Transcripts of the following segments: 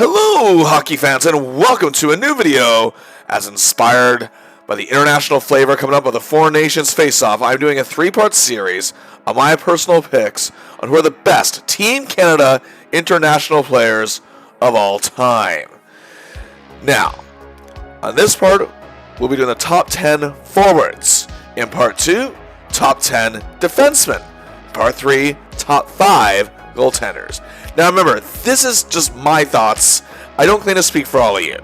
Hello, hockey fans, and welcome to a new video. As inspired by the international flavor coming up with the Foreign Nations Face-Off, I'm doing a three-part series of my personal picks on who are the best Team Canada international players of all time. Now, on this part, we'll be doing the top 10 forwards. In part 2, top 10 defensemen. Part 3, top 5 goaltenders. Now remember, this is just my thoughts. I don't claim to speak for all of you.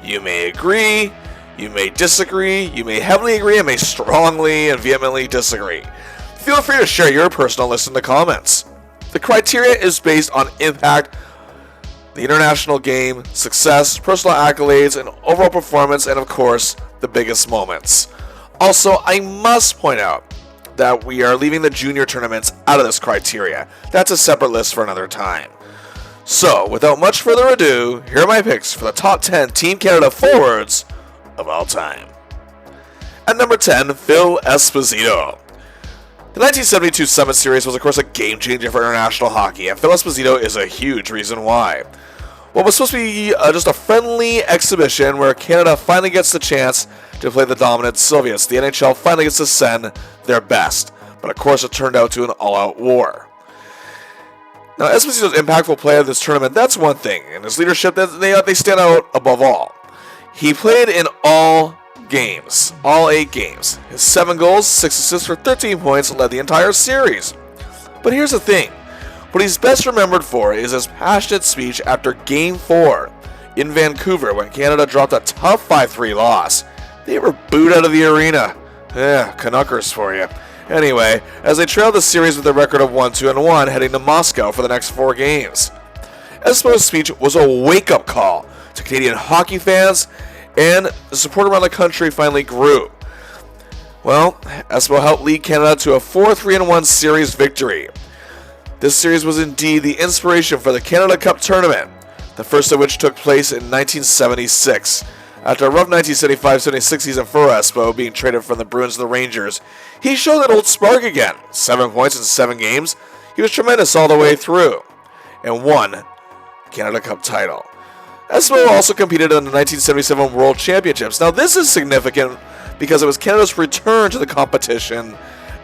You may agree, you may disagree, you may heavily agree, and may strongly and vehemently disagree. Feel free to share your personal list in the comments. The criteria is based on impact, the international game, success, personal accolades, and overall performance, and of course, the biggest moments. Also, I must point out that we are leaving the junior tournaments out of this criteria. That's a separate list for another time. So, without much further ado, here are my picks for the top 10 Team Canada forwards of all time. At number 10, Phil Esposito. The 1972 Summit Series was of course a game changer for international hockey, and Phil Esposito is a huge reason why. What was supposed to be just a friendly exhibition where Canada finally gets the chance to play the dominant Soviets. The NHL finally gets to send their best, but of course it turned out to an all-out war. Now, Esposito's impactful play of this tournament, that's one thing, and his leadership, they stand out above all. He played in all games, all 8 games. His 7 goals, 6 assists for 13 points led the entire series. But here's the thing. What he's best remembered for is his passionate speech after Game 4 in Vancouver when Canada dropped a tough 5-3 loss. They were booed out of the arena. Canuckers for you. Anyway, as they trailed the series with a record of 1-2-1 heading to Moscow for the next 4 games. Espo's speech was a wake-up call to Canadian hockey fans, and the support around the country finally grew. Well, Espo helped lead Canada to a 4-3-1 series victory. This series was indeed the inspiration for the Canada Cup tournament, the first of which took place in 1976. After a rough 1975-76 season for Espo, being traded from the Bruins to the Rangers, he showed that old spark again. 7 points in 7 games. He was tremendous all the way through, and won the Canada Cup title. Espo also competed in the 1977 World Championships. Now this is significant because it was Canada's return to the competition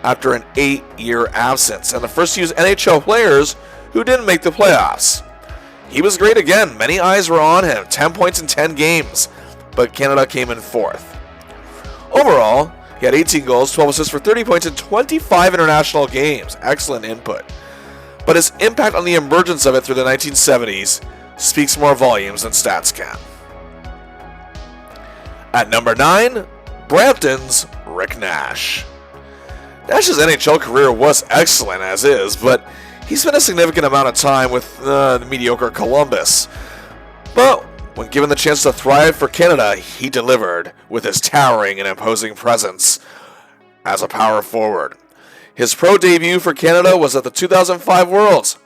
after an 8-year absence, and the first to use NHL players who didn't make the playoffs. He was great again. Many eyes were on him. 10 points in 10 games. But Canada came in 4th. Overall, he had 18 goals, 12 assists for 30 points in 25 international games. Excellent input. But his impact on the emergence of it through the 1970s speaks more volumes than stats can. At number 9, Brampton's Rick Nash. Nash's NHL career was excellent as is, but he spent a significant amount of time with the mediocre Columbus. But when given the chance to thrive for Canada, he delivered with his towering and imposing presence as a power forward. His pro debut for Canada was at the 2005 Worlds.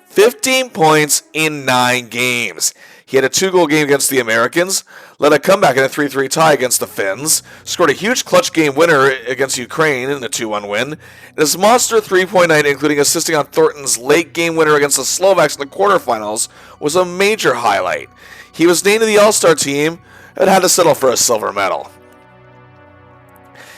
15 points in 9 games. He had a 2-goal game against the Americans, led a comeback in a 3-3 tie against the Finns, scored a huge clutch game winner against Ukraine in a 2-1 win, and his monster 3-point night, including assisting on Thornton's late game winner against the Slovaks in the quarterfinals, was a major highlight. He was named to the All-Star team and had to settle for a silver medal.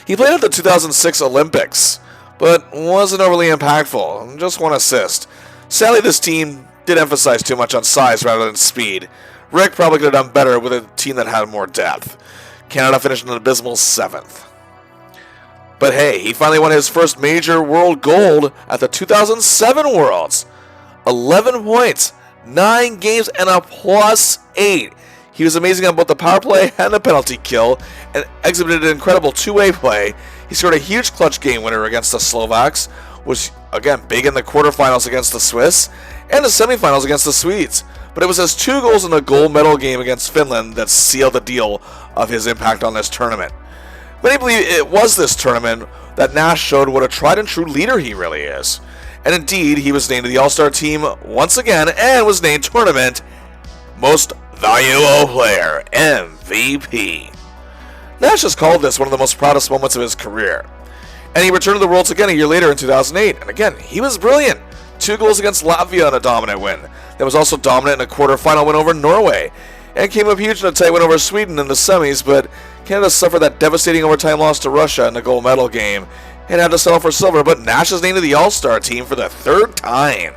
He played at the 2006 Olympics, but wasn't overly impactful, just 1 assist. Sadly, this team did emphasize too much on size rather than speed. Rick probably could have done better with a team that had more depth. Canada finished an abysmal 7th. But hey, he finally won his first major world gold at the 2007 Worlds. 11 points, 9 games, and a +8. He was amazing on both the power play and the penalty kill, and exhibited an incredible two-way play. He scored a huge clutch game winner against the Slovaks, was again big in the quarterfinals against the Swiss, and the semifinals against the Swedes. But it was his 2 goals in the gold medal game against Finland that sealed the deal of his impact on this tournament. Many believe it was this tournament that Nash showed what a tried and true leader he really is. And indeed, he was named to the All-Star team once again, and was named Tournament Most Valuable Player, MVP. Nash has called this one of the most proudest moments of his career. And he returned to the Worlds again a year later in 2008, and again, he was brilliant. 2 goals against Latvia in a dominant win. That was also dominant in a quarterfinal win over Norway, and came up huge in a tight win over Sweden in the semis, but Canada suffered that devastating overtime loss to Russia in the gold medal game and had to settle for silver, but Nash is named to the All-Star team for the 3rd time.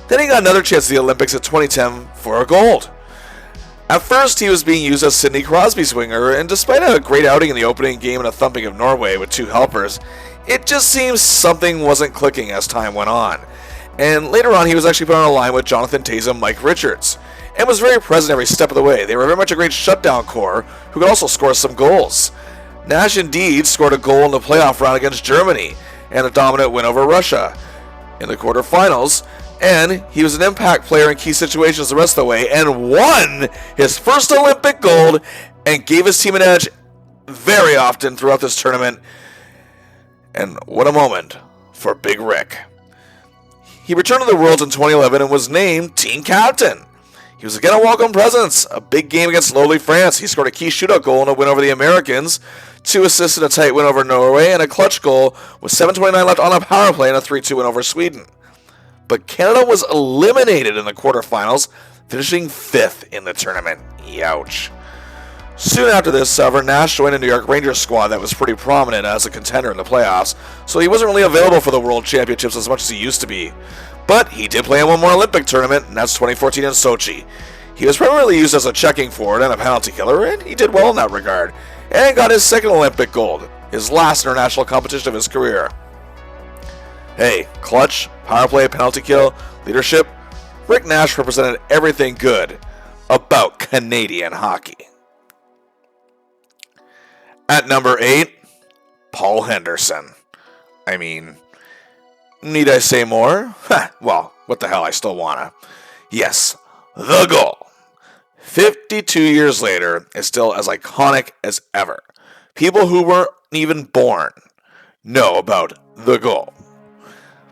Then he got another chance at the Olympics at 2010 for a gold. At first, he was being used as Sidney Crosby's winger, and despite a great outing in the opening game and a thumping of Norway with 2 helpers, it just seems something wasn't clicking as time went on. And later on, he was actually put on a line with Jonathan Toews and Mike Richards, and was very present every step of the way. They were very much a great shutdown core who could also score some goals. Nash indeed scored a goal in the playoff round against Germany, and a dominant win over Russia in the quarterfinals, and he was an impact player in key situations the rest of the way, and won his first Olympic gold, and gave his team an edge very often throughout this tournament. And what a moment for Big Rick. He returned to the Worlds in 2011 and was named team captain. He was again a welcome presence. A big game against lowly France. He scored a key shootout goal in a win over the Americans, 2 assists in a tight win over Norway, and a clutch goal with 7:29 left on a power play and a 3-2 win over Sweden. But Canada was eliminated in the quarterfinals, finishing 5th in the tournament. Youch. Soon after this, however, Nash joined a New York Rangers squad that was pretty prominent as a contender in the playoffs, so he wasn't really available for the World Championships as much as he used to be. But he did play in one more Olympic tournament, and that's 2014 in Sochi. He was primarily used as a checking forward and a penalty killer, and he did well in that regard, and got his 2nd Olympic gold, his last international competition of his career. Hey, clutch, power play, penalty kill, leadership, Rick Nash represented everything good about Canadian hockey. At number 8, Paul Henderson. I mean, need I say more? Well, what the hell, I still wanna. Yes, the goal. 52 years later, is still as iconic as ever. People who weren't even born know about the goal.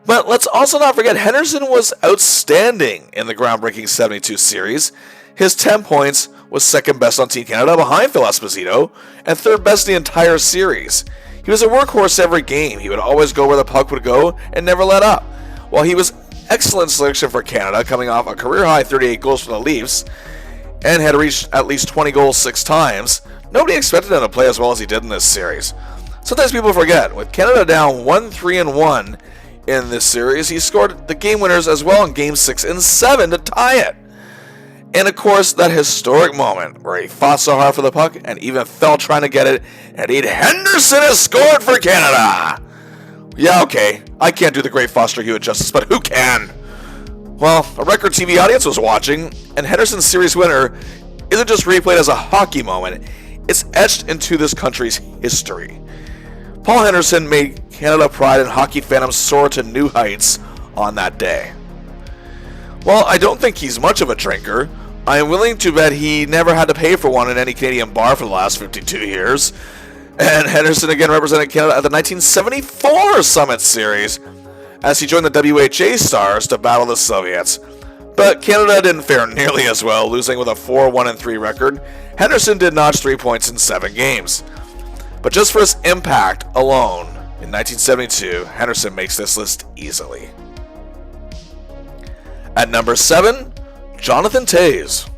But let's also not forget, Henderson was outstanding in the groundbreaking 72 series. His 10 points was 2nd best on Team Canada behind Phil Esposito, and 3rd best in the entire series. He was a workhorse every game. He would always go where the puck would go and never let up. While he was excellent selection for Canada, coming off a career-high 38 goals for the Leafs, and had reached at least 20 goals 6 times, nobody expected him to play as well as he did in this series. Sometimes people forget, with Canada down 1-3-1 in this series, he scored the game winners as well in Game 6 and 7 to tie it. And of course, that historic moment where he fought so hard for the puck and even fell trying to get it, and Henderson has scored for Canada! Yeah, okay, I can't do the great Foster Hewitt justice, but who can? Well, a record TV audience was watching, and Henderson's series winner isn't just replayed as a hockey moment, it's etched into this country's history. Paul Henderson made Canada pride and hockey fandom soar to new heights on that day. While I don't think he's much of a drinker, I am willing to bet he never had to pay for one in any Canadian bar for the last 52 years. And Henderson again represented Canada at the 1974 Summit Series as he joined the WHA Stars to battle the Soviets. But Canada didn't fare nearly as well, losing with a 4-1-3 record. Henderson did notch 3 points in 7 games. But just for his impact alone, in 1972, Henderson makes this list easily. At number 7, Jonathan Toews.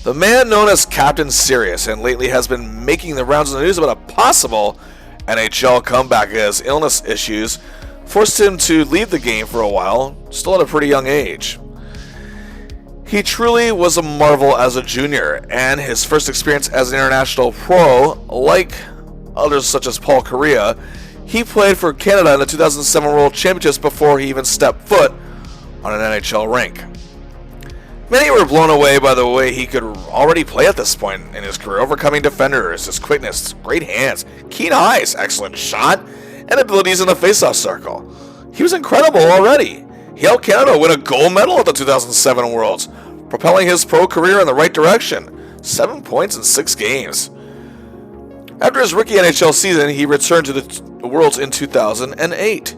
The man known as Captain Serious, and lately has been making the rounds in the news about a possible NHL comeback as illness issues forced him to leave the game for a while, still at a pretty young age. He truly was a marvel as a junior, and his first experience as an international pro, like others such as Paul Kariya, he played for Canada in the 2007 World Championships before he even stepped foot on an NHL rink. Many were blown away by the way he could already play at this point in his career, overcoming defenders, his quickness, great hands, keen eyes, excellent shot, and abilities in the faceoff circle. He was incredible already. He helped Canada win a gold medal at the 2007 Worlds, propelling his pro career in the right direction. 7 points in 6 games. After his rookie NHL season, he returned to the Worlds in 2008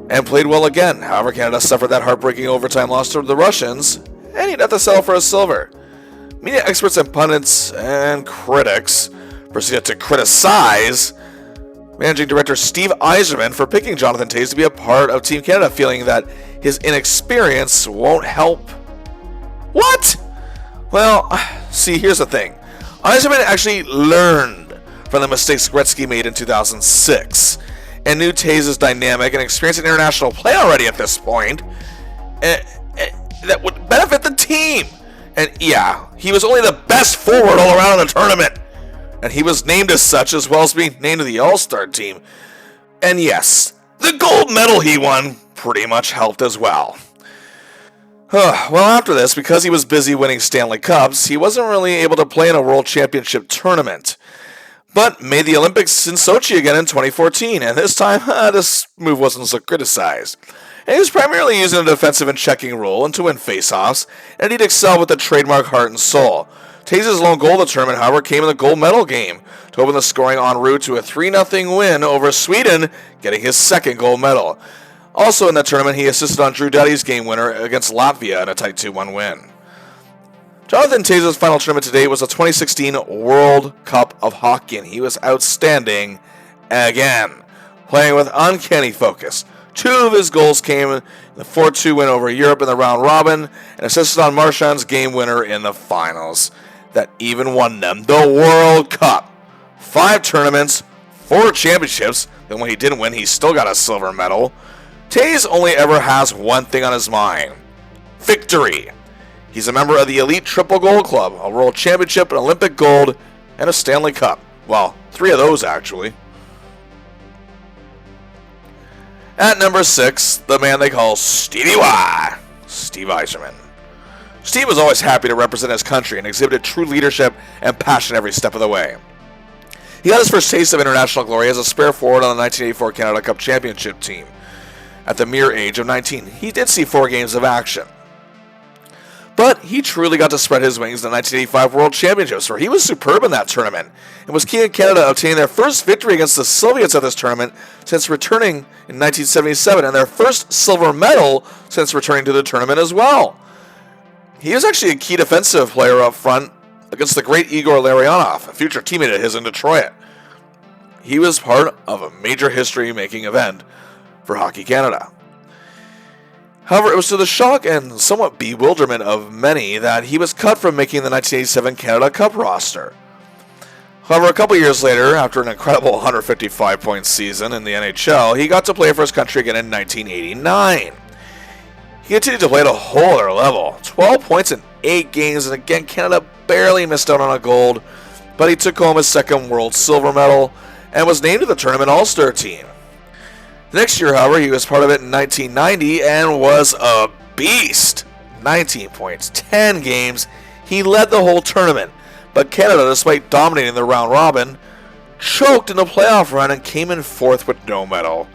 and played well again. However, Canada suffered that heartbreaking overtime loss to the Russians, and he'd have to settle for a silver. Media experts and pundits and critics proceeded to criticize Managing Director Steve Yzerman for picking Jonathan Toews to be a part of Team Canada, feeling that his inexperience won't help. What? Well, see, here's the thing. Yzerman actually learned from the mistakes Gretzky made in 2006 and knew Toews' dynamic and experienced an international play already at this point that would benefit the team. And yeah, he was only the best forward all around in the tournament. And he was named as such, as well as being named to the All-Star team. And yes, the gold medal he won pretty much helped as well. Well, after this, because he was busy winning Stanley Cups, he wasn't really able to play in a World Championship tournament. But made the Olympics in Sochi again in 2014, and this time, this move wasn't so criticized. And he was primarily using a defensive and checking role and to win faceoffs, and he'd excel with the trademark heart and soul. Toews' lone goal of the tournament, however, came in the gold medal game to open the scoring en route to a 3-0 win over Sweden, getting his second gold medal. Also in that tournament, he assisted on Drew Doughty's game winner against Latvia in a tight 2-1 win. Jonathan Toews' final tournament to date was the 2016 World Cup of Hockey, and he was outstanding again, playing with uncanny focus. 2 of his goals came in the 4-2 win over Europe in the round robin, and assisted on Marchand's game winner in the finals that even won them the World Cup. 5 tournaments, 4 championships, then when he didn't win, he still got a silver medal. Toews only ever has one thing on his mind: victory. He's a member of the Elite Triple Gold Club, a World Championship, an Olympic Gold, and a Stanley Cup. Well, 3 of those, actually. At number 6, the man they call Stevie Y, Steve Yzerman. Steve was always happy to represent his country and exhibited true leadership and passion every step of the way. He got his first taste of international glory as a spare forward on the 1984 Canada Cup Championship team. At the mere age of 19, he did see 4 games of action. But he truly got to spread his wings in the 1985 World Championships, where he was superb in that tournament, and was key in Canada obtaining their first victory against the Soviets at this tournament since returning in 1977, and their first silver medal since returning to the tournament as well. He was actually a key defensive player up front against the great Igor Larionov, a future teammate of his in Detroit. He was part of a major history-making event for Hockey Canada. However, it was to the shock and somewhat bewilderment of many that he was cut from making the 1987 Canada Cup roster. However, a couple years later, after an incredible 155-point season in the NHL, he got to play for his country again in 1989. He continued to play at a whole other level. 12 points in 8 games, and again, Canada barely missed out on a gold, but he took home his second world silver medal and was named to the tournament All-Star team. The next year, however, he was part of it in 1990 and was a beast. 19 points, 10 games. He led the whole tournament, but Canada, despite dominating the round robin, choked in the playoff run and came in 4th with no medal.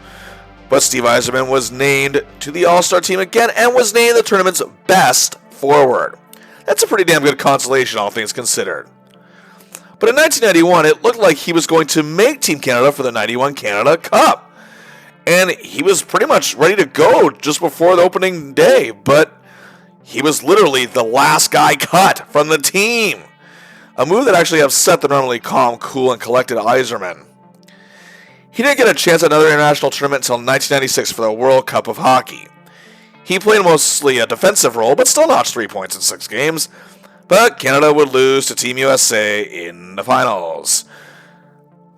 But Steve Yzerman was named to the All-Star team again and was named the tournament's best forward. That's a pretty damn good consolation, all things considered. But in 1991, it looked like he was going to make Team Canada for the 91 Canada Cup. And he was pretty much ready to go just before the opening day, but he was literally the last guy cut from the team. A move that actually upset the normally calm, cool, and collected Yzerman. He didn't get a chance at another international tournament until 1996 for the World Cup of Hockey. He played mostly a defensive role, but still notched 3 points in 6 games. But Canada would lose to Team USA in the finals.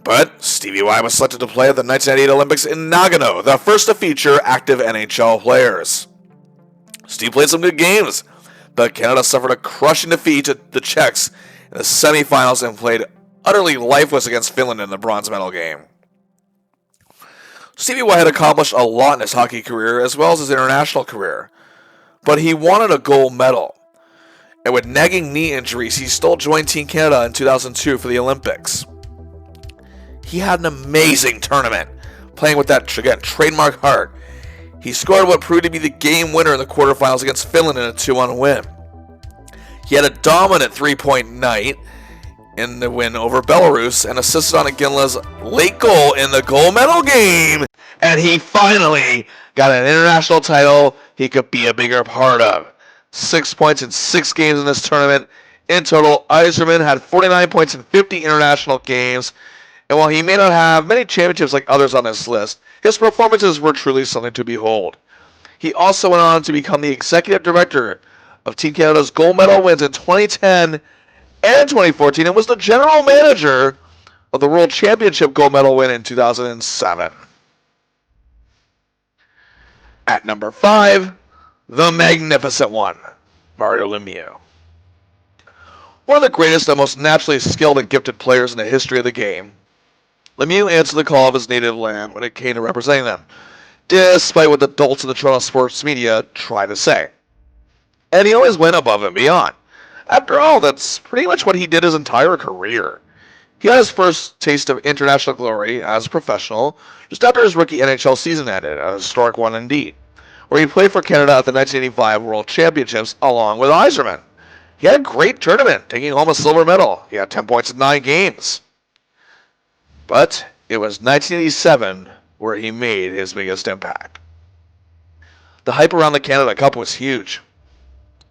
But Stevie Y was selected to play at the 1998 Olympics in Nagano, the first to feature active NHL players. Steve played some good games, but Canada suffered a crushing defeat to the Czechs in the semifinals and played utterly lifeless against Finland in the bronze medal game. Stevie Y had accomplished a lot in his hockey career as well as his international career, but he wanted a gold medal. And with nagging knee injuries, he still joined Team Canada in 2002 for the Olympics. He had an amazing tournament, playing with that, again, trademark heart. He scored what proved to be the game winner in the quarterfinals against Finland in a 2-1 win. He had a dominant 3-point night in the win over Belarus and assisted on Iginla's late goal in the gold medal game. And he finally got an international title he could be a bigger part of. 6 points in 6 games in this tournament. In total, Yzerman had 49 points in 50 international games And while he may not have many championships like others on this list, his performances were truly something to behold. He also went on to become the executive director of Team Canada's gold medal wins in 2010 and 2014 and was the general manager of the World Championship gold medal win in 2007. At number 5, the magnificent one, Mario Lemieux. One of the greatest and most naturally skilled and gifted players in the history of the game, Lemieux answered the call of his native land when it came to representing them, despite what the dolts of the Toronto sports media try to say. And he always went above and beyond. After all, that's pretty much what he did his entire career. He got his first taste of international glory as a professional just after his rookie NHL season ended, a historic one indeed, where he played for Canada at the 1985 World Championships along with Yzerman. He had a great tournament, taking home a silver medal. He had 10 points in 9 games. But it was 1987 where he made his biggest impact. The hype around the Canada Cup was huge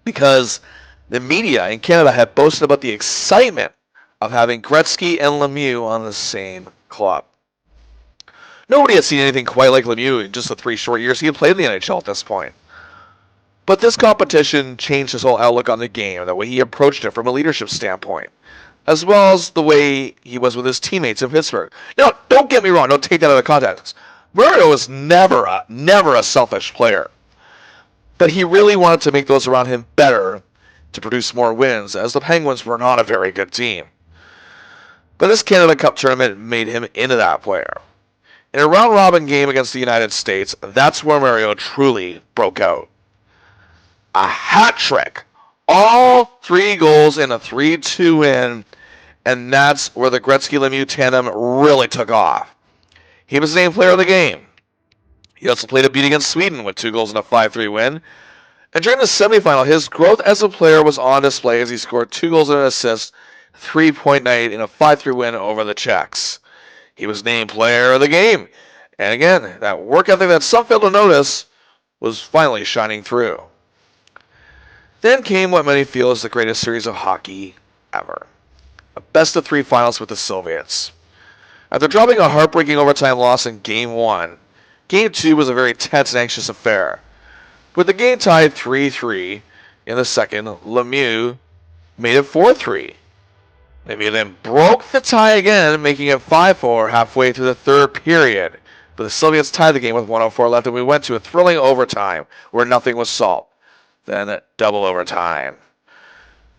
because the media in Canada had boasted about the excitement of having Gretzky and Lemieux on the same club. Nobody had seen anything quite like Lemieux in just the 3 short years he had played in the NHL at this point. But this competition changed his whole outlook on the game, the way he approached it from a leadership standpoint, as well as the way he was with his teammates in Pittsburgh. Now, don't get me wrong, don't take that out of context. Mario was never a selfish player. But he really wanted to make those around him better to produce more wins, as the Penguins were not a very good team. But this Canada Cup tournament made him into that player. In a round-robin game against the United States, that's where Mario truly broke out. A hat trick. All 3 goals in a 3-2 win, and that's where the Gretzky-Lemieux tandem really took off. He was named player of the game. He also played a beat against Sweden with 2 goals in a 5-3 win. And during the semifinal, his growth as a player was on display as he scored 2 goals and an assist, 3-point night in a 5-3 win over the Czechs. He was named player of the game. And again, that work ethic that some failed to notice was finally shining through. Then came what many feel is the greatest series of hockey ever. A best-of-3 finals with the Soviets. After dropping a heartbreaking overtime loss in Game 1, Game 2 was a very tense and anxious affair. With the game tied 3-3 in the second, Lemieux made it 4-3. Lemieux then broke the tie again, making it 5-4 halfway through the third period. But the Soviets tied the game with 1:04 left, and we went to a thrilling overtime where nothing was solved. Then double overtime.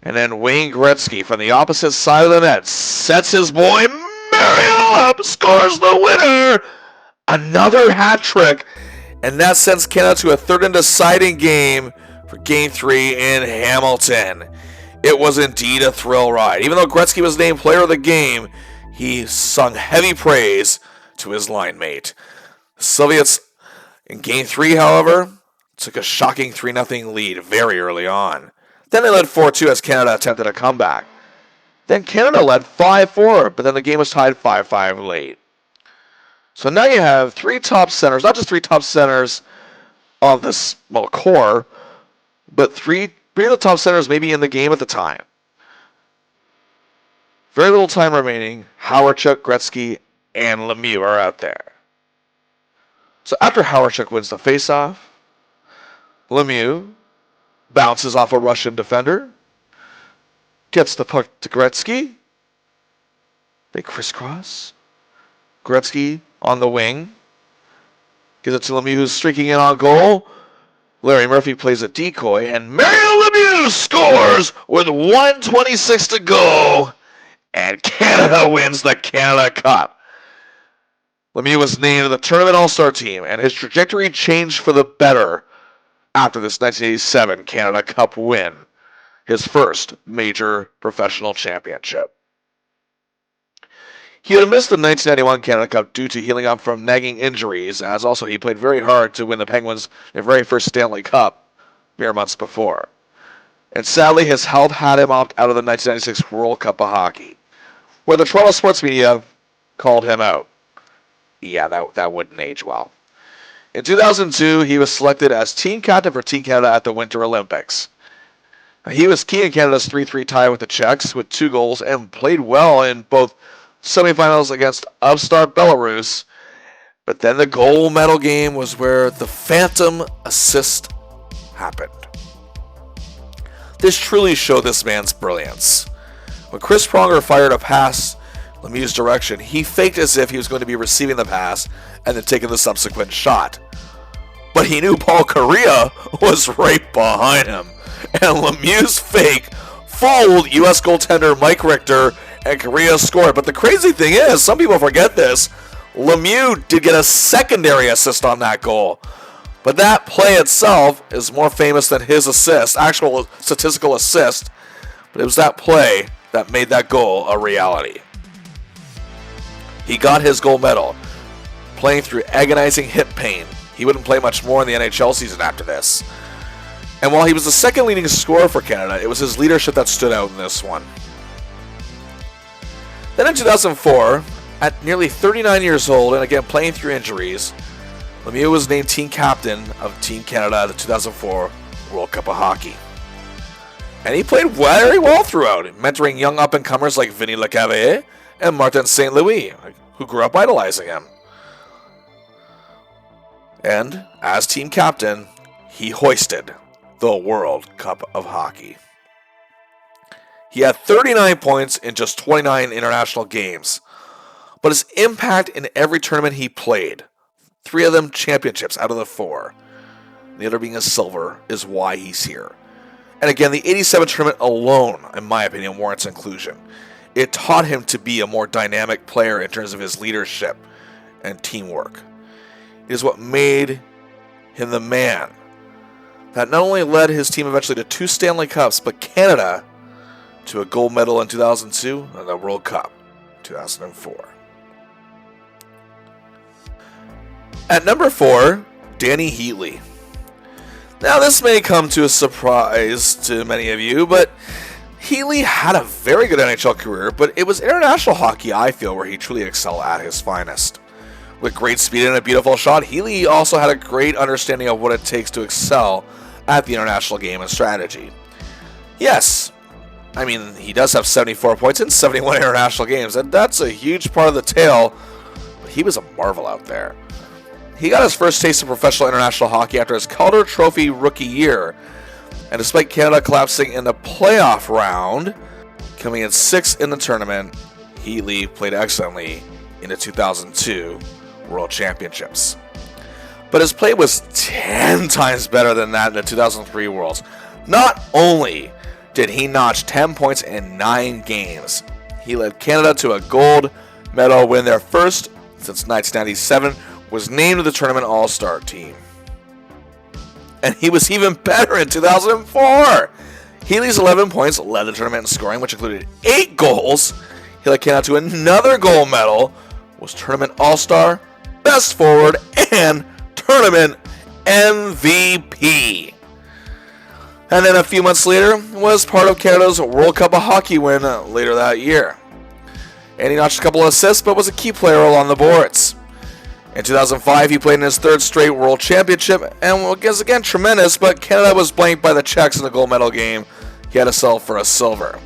And then Wayne Gretzky from the opposite side of the net sets his boy Mario up, scores the winner! Another hat trick, and that sends Canada to a third and deciding game for Game 3 in Hamilton. It was indeed a thrill ride. Even though Gretzky was named player of the game, he sung heavy praise to his line mate. The Soviets in Game 3, however, took a shocking 3-0 lead very early on. Then they led 4-2 as Canada attempted a comeback. Then Canada led 5-4, but then the game was tied 5-5 late. So now you have 3 top centers, not just 3 top centers of this core, but three of the top centers maybe in the game at the time. Very little time remaining. Howardchuk, Gretzky, and Lemieux are out there. So after Howardchuk wins the faceoff, Lemieux bounces off a Russian defender, gets the puck to Gretzky. They crisscross. Gretzky on the wing. Gives it to Lemieux, who's streaking in on goal. Larry Murphy plays a decoy, and Mario Lemieux scores with 1:26 to go, and Canada wins the Canada Cup. Lemieux was named to the Tournament All-Star team, and his trajectory changed for the better after this 1987 Canada Cup win, his first major professional championship. He had missed the 1991 Canada Cup due to healing up from nagging injuries, as also he played very hard to win the Penguins their very first Stanley Cup mere months before. And sadly, his health had him opt out of the 1996 World Cup of Hockey, where the Toronto sports media called him out. Yeah, that wouldn't age well. In 2002, he was selected as team captain for Team Canada at the Winter Olympics. He was key in Canada's 3-3 tie with the Czechs with 2 goals and played well in both semifinals against upstart Belarus. But then the gold medal game was where the phantom assist happened. This truly showed this man's brilliance. When Chris Pronger fired a pass Lemieux's direction, he faked as if he was going to be receiving the pass and then taking the subsequent shot. But he knew Paul Correa was right behind him, and Lemieux's fake fooled U.S. goaltender Mike Richter, and Correa scored. But the crazy thing is, some people forget this, Lemieux did get a secondary assist on that goal. But that play itself is more famous than his assist, actual statistical assist. But it was that play that made that goal a reality. He got his gold medal, playing through agonizing hip pain. He wouldn't play much more in the NHL season after this. And while he was the second leading scorer for Canada, it was his leadership that stood out in this one. Then in 2004, at nearly 39 years old and again playing through injuries, Lemieux was named team captain of Team Canada at the 2004 World Cup of Hockey. And he played very well throughout, mentoring young up-and-comers like Vinny Lecavalier and Martin St. Louis, who grew up idolizing him. And as team captain, he hoisted the World Cup of Hockey. He had 39 points in just 29 international games, but his impact in every tournament he played, 3 of them championships out of the 4, the other being a silver, is why he's here. And again, the 87 tournament alone, in my opinion, warrants inclusion. It taught him to be a more dynamic player in terms of his leadership and teamwork. It is what made him the man that not only led his team eventually to 2 Stanley Cups, but Canada to a gold medal in 2002 and the World Cup in 2004. At number 4, Danny Heatley. Now this may come to a surprise to many of you, but Heatley had a very good NHL career, but it was international hockey, I feel, where he truly excelled at his finest. With great speed and a beautiful shot, Heatley also had a great understanding of what it takes to excel at the international game and strategy. Yes, I mean, he does have 74 points in 71 international games, and that's a huge part of the tale, but he was a marvel out there. He got his first taste of professional international hockey after his Calder Trophy rookie year, and despite Canada collapsing in the playoff round, coming in 6th in the tournament, Heatley played excellently in the 2002 World Championships. But his play was 10 times better than that in the 2003 Worlds. Not only did he notch 10 points in 9 games, he led Canada to a gold medal win, their first since 1997, was named to the tournament All-Star team. And he was even better in 2004. Heatley's 11 points led the tournament in scoring, which included 8 goals. He led Canada to another gold medal, was tournament All-Star, best forward, and tournament MVP. And then a few months later was part of Canada's World Cup of Hockey win later that year. And he notched a couple of assists, but was a key player along the boards. In 2005, he played in his 3rd straight World Championship, and was again tremendous, but Canada was blanked by the Czechs in the gold medal game. He had to settle for a silver.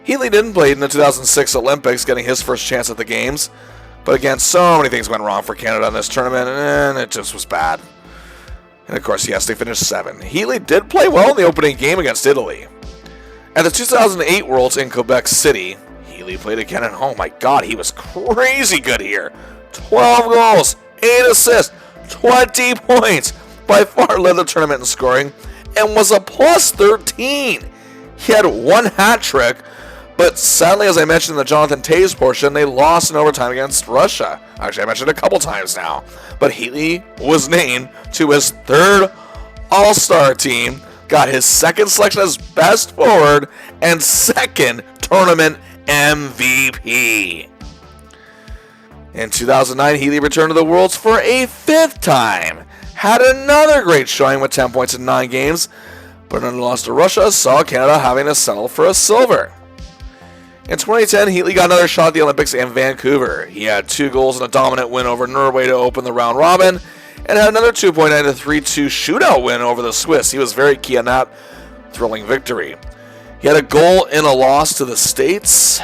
Heatley didn't play in the 2006 Olympics, getting his first chance at the games, but again, so many things went wrong for Canada in this tournament, and it just was bad. And of course, yes, they finished 7th. Heatley did play well in the opening game against Italy. At the 2008 Worlds in Quebec City, Heatley played again, and oh my god, he was crazy good here. 12 goals, 8 assists, 20 points. By far led the tournament in scoring and was a plus 13. He had 1 hat trick, but sadly, as I mentioned in the Jonathan Toews portion, they lost in overtime against Russia. Actually, I mentioned it a couple times now. But Heatley was named to his 3rd All-Star team, got his 2nd selection as best forward, and 2nd tournament MVP. In 2009, Heatley returned to the Worlds for a 5th time. Had another great showing with 10 points in 9 games, but in a loss to Russia saw Canada having to settle for a silver. In 2010, Heatley got another shot at the Olympics in Vancouver. He had 2 goals and a dominant win over Norway to open the round robin, and had another 2-point and a 3-2 shootout win over the Swiss. He was very key on that thrilling victory. He had a goal in a loss to the States,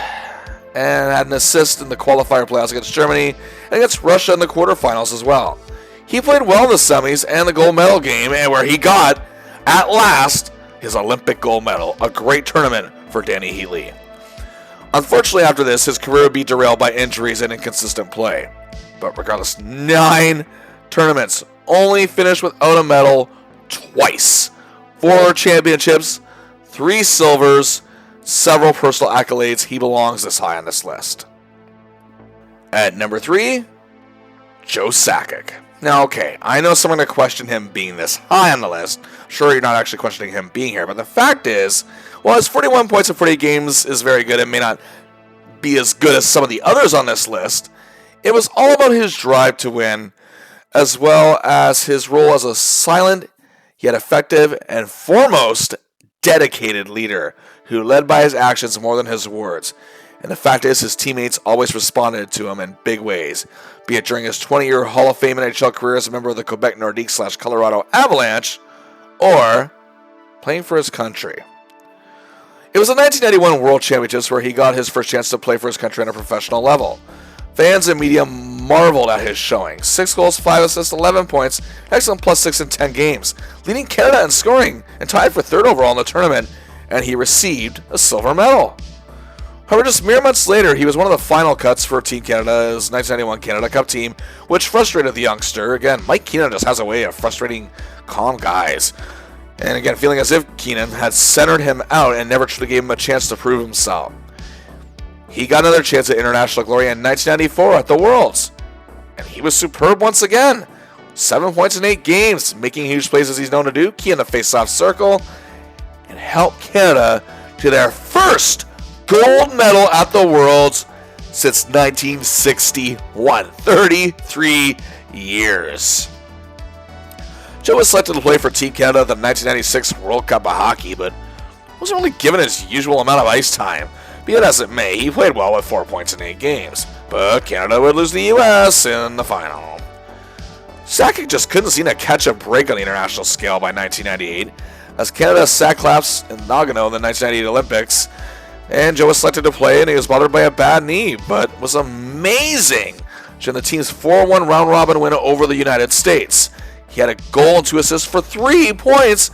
and had an assist in the qualifier playoffs against Germany and against Russia in the quarterfinals as well. He played well in the semis and the gold medal game, and where he got, at last, his Olympic gold medal. A great tournament for Danny Heatley. Unfortunately, after this, his career would be derailed by injuries and inconsistent play. But regardless, 9 tournaments, only finished without a medal twice. 4 championships, 3 silvers, several personal accolades. He belongs this high on this list. At number 3, Joe Sakic. Now, okay, I know someone to question him being this high on the list. Sure, you're not actually questioning him being here, but the fact is, while his 41 points in 48 games is very good and may not be as good as some of the others on this list, it was all about his drive to win, as well as his role as a silent, yet effective, and foremost, dedicated leader who led by his actions more than his words. And the fact is, his teammates always responded to him in big ways, be it during his 20-year Hall of Fame NHL career as a member of the Quebec Nordique / Colorado Avalanche, or playing for his country. It was the 1991 World Championships where he got his first chance to play for his country on a professional level. Fans and media marveled at his showing. 6 goals, 5 assists, 11 points, excellent +6 in 10 games, leading Canada in scoring and tied for 3rd overall in the tournament, and he received a silver medal. However, just mere months later, he was one of the final cuts for Team Canada's 1991 Canada Cup team, which frustrated the youngster. Again, Mike Keenan just has a way of frustrating calm guys. And again, feeling as if Keenan had centered him out and never truly gave him a chance to prove himself. He got another chance at international glory in 1994 at the Worlds, and he was superb once again. 7 points in 8 games, making huge plays as he's known to do, key in the face-off circle, and helped Canada to their first gold medal at the Worlds since 1961. 33 years. Joe was selected to play for Team Canada at the 1996 World Cup of Hockey, but wasn't really given his usual amount of ice time. Be it as it may, he played well with 4 points in 8 games, but Canada would lose to the U.S. in the final. Sakic just couldn't seem to catch a break on the international scale by 1998, as Canada sat collapsed in Nagano in the 1998 Olympics, and Joe was selected to play, and he was bothered by a bad knee, but was amazing during the team's 4-1 round-robin win over the United States. He had a goal and 2 assists for 3 points,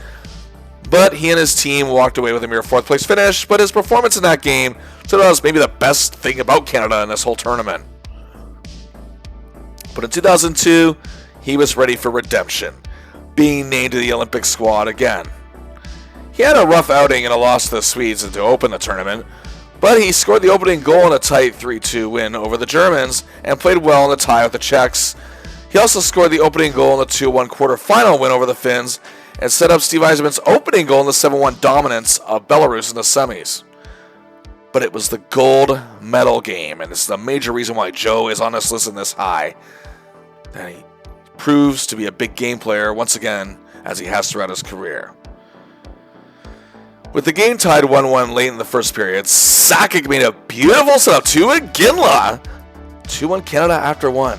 but he and his team walked away with a mere 4th-place finish, but his performance in that game stood out as maybe the best thing about Canada in this whole tournament. But in 2002, he was ready for redemption, being named to the Olympic squad again. He had a rough outing and a loss to the Swedes to open the tournament, but he scored the opening goal in a tight 3-2 win over the Germans and played well in the tie with the Czechs. He also scored the opening goal in the 2-1 quarterfinal win over the Finns and set up Steve Yzerman's opening goal in the 7-1 dominance of Belarus in the semis. But it was the gold medal game, and this is the major reason why Joe is on this list and this high. And he proves to be a big game player once again, as he has throughout his career. With the game tied 1-1 late in the first period, Sakic made a beautiful setup to Iginla. 2-1 Canada after 1.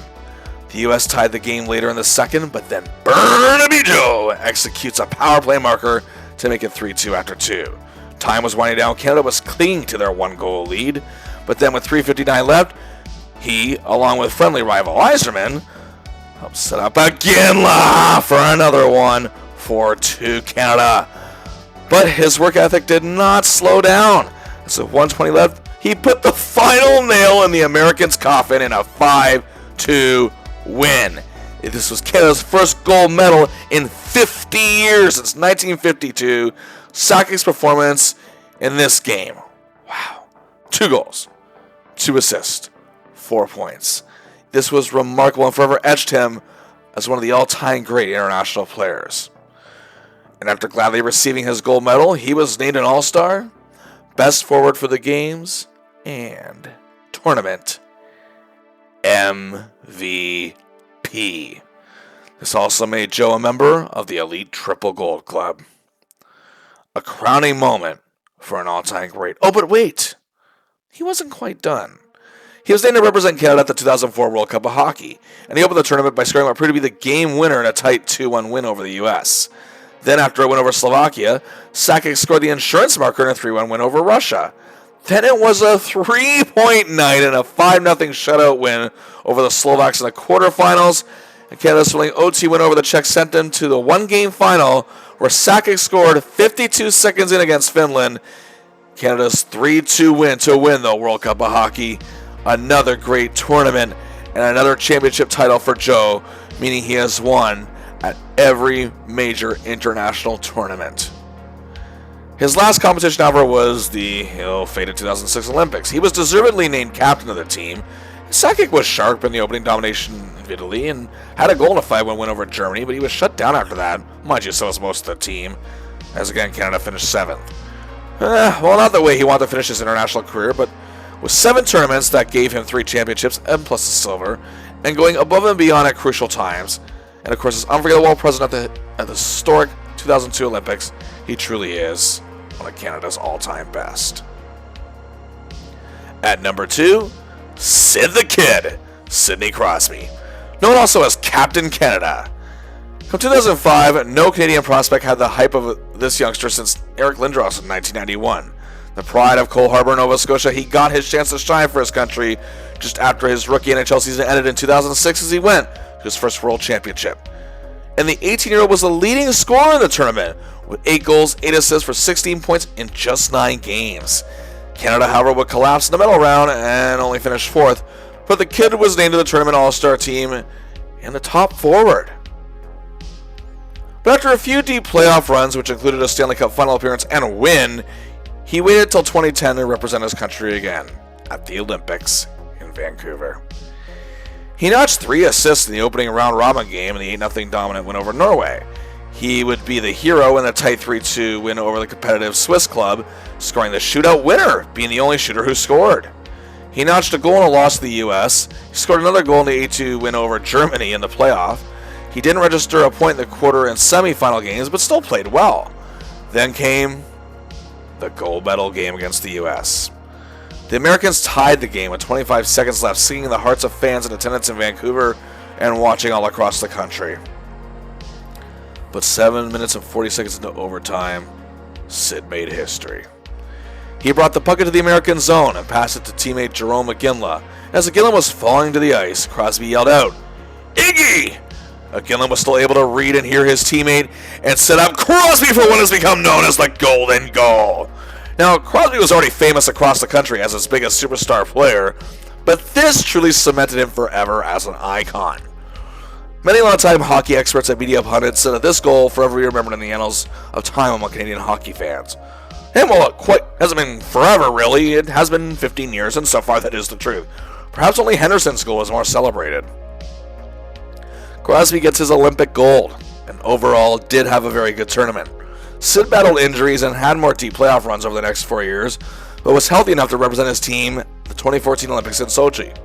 The U.S. tied the game later in the second, but then Burnaby Joe executes a power play marker to make it 3-2 after 2. Time was winding down. Canada was clinging to their 1-goal lead, but then with 3:59 left, he, along with friendly rival Yzerman, helped set up Iginla for another one, 4-2 Canada. But his work ethic did not slow down. As with 1:20 left, he put the final nail in the Americans' coffin in a 5-2 win. This was Canada's first gold medal in 50 years since 1952. Sakic's performance in this game. Wow. 2 goals, 2 assists, 4 points. This was remarkable and forever etched him as one of the all-time great international players. And after gladly receiving his gold medal, he was named an All-Star, Best Forward for the Games, and Tournament MVP. This also made Joe a member of the Elite Triple Gold Club. A crowning moment for an all-time great. Oh, but wait! He wasn't quite done. He was named to represent Canada at the 2004 World Cup of Hockey, and he opened the tournament by scoring what proved to be the game winner in a tight 2-1 win over the U.S. Then, after a win over Slovakia, Sakic scored the insurance marker in a 3-1 win over Russia. Then it was a 3-point night and a 5-0 shutout win over the Slovaks in the quarterfinals. And Canada's thrilling OT win over the Czechs sent them to the one-game final where Sakic scored 52 seconds in against Finland. Canada's 3-2 win to win the World Cup of Hockey. Another great tournament and another championship title for Joe, meaning he has won at every major international tournament. His last competition, however, was the fated 2006 Olympics. He was deservedly named captain of the team. Sakic was sharp in the opening domination of Italy and had a goal in a 5-1 win over Germany, but he was shut down after that. Mind you, so was most of the team, as again Canada finished 7th. Well, not the way he wanted to finish his international career, but with 7 tournaments that gave him 3 championships and plus a silver, and going above and beyond at crucial times, and of course his unforgettable presence at the historic 2002 Olympics, he truly is one of Canada's all-time best. At number 2, Sid the Kid, Sidney Crosby, known also as Captain Canada. From 2005, no Canadian prospect had the hype of this youngster since Eric Lindros in 1991. The pride of Cole Harbour, Nova Scotia, he got his chance to shine for his country just after his rookie NHL season ended in 2006 as he went to his first World Championship. And the 18-year-old was the leading scorer in the tournament, with 8 goals, 8 assists for 16 points in just 9 games. Canada, however, would collapse in the medal round and only finish 4th, but the kid was named to the tournament All-Star team and the top forward. But after a few deep playoff runs, which included a Stanley Cup final appearance and a win, he waited till 2010 to represent his country again at the Olympics in Vancouver. He notched 3 assists in the opening round-robin game in the 8-0 dominant win over Norway. He would be the hero in the tight 3-2 win over the competitive Swiss club, scoring the shootout winner, being the only shooter who scored. He notched a goal in a loss to the U.S. He scored another goal in the 8-2 win over Germany in the playoff. He didn't register a point in the quarter and semifinal games, but still played well. Then came the gold medal game against the U.S. The Americans tied the game with 25 seconds left, singing the hearts of fans in attendance in Vancouver and watching all across the country. But 7 minutes and 40 seconds into overtime, Sid made history. He brought the puck into the American zone and passed it to teammate Jerome McGinley. As McGinley was falling to the ice, Crosby yelled out, "Iggy!" McGinley was still able to read and hear his teammate and set up Crosby for what has become known as the Golden Goal. Now, Crosby was already famous across the country as its biggest superstar player, but this truly cemented him forever as an icon. Many longtime hockey experts and media pundits said that this goal forever be remembered in the annals of time among Canadian hockey fans. And while it hasn't been forever, really, it has been 15 years, and so far that is the truth. Perhaps only Henderson's goal is more celebrated. Crosby gets his Olympic gold, and overall did have a very good tournament. Sid battled injuries and had more deep playoff runs over the next 4 years, but was healthy enough to represent his team at the 2014 Olympics in Sochi.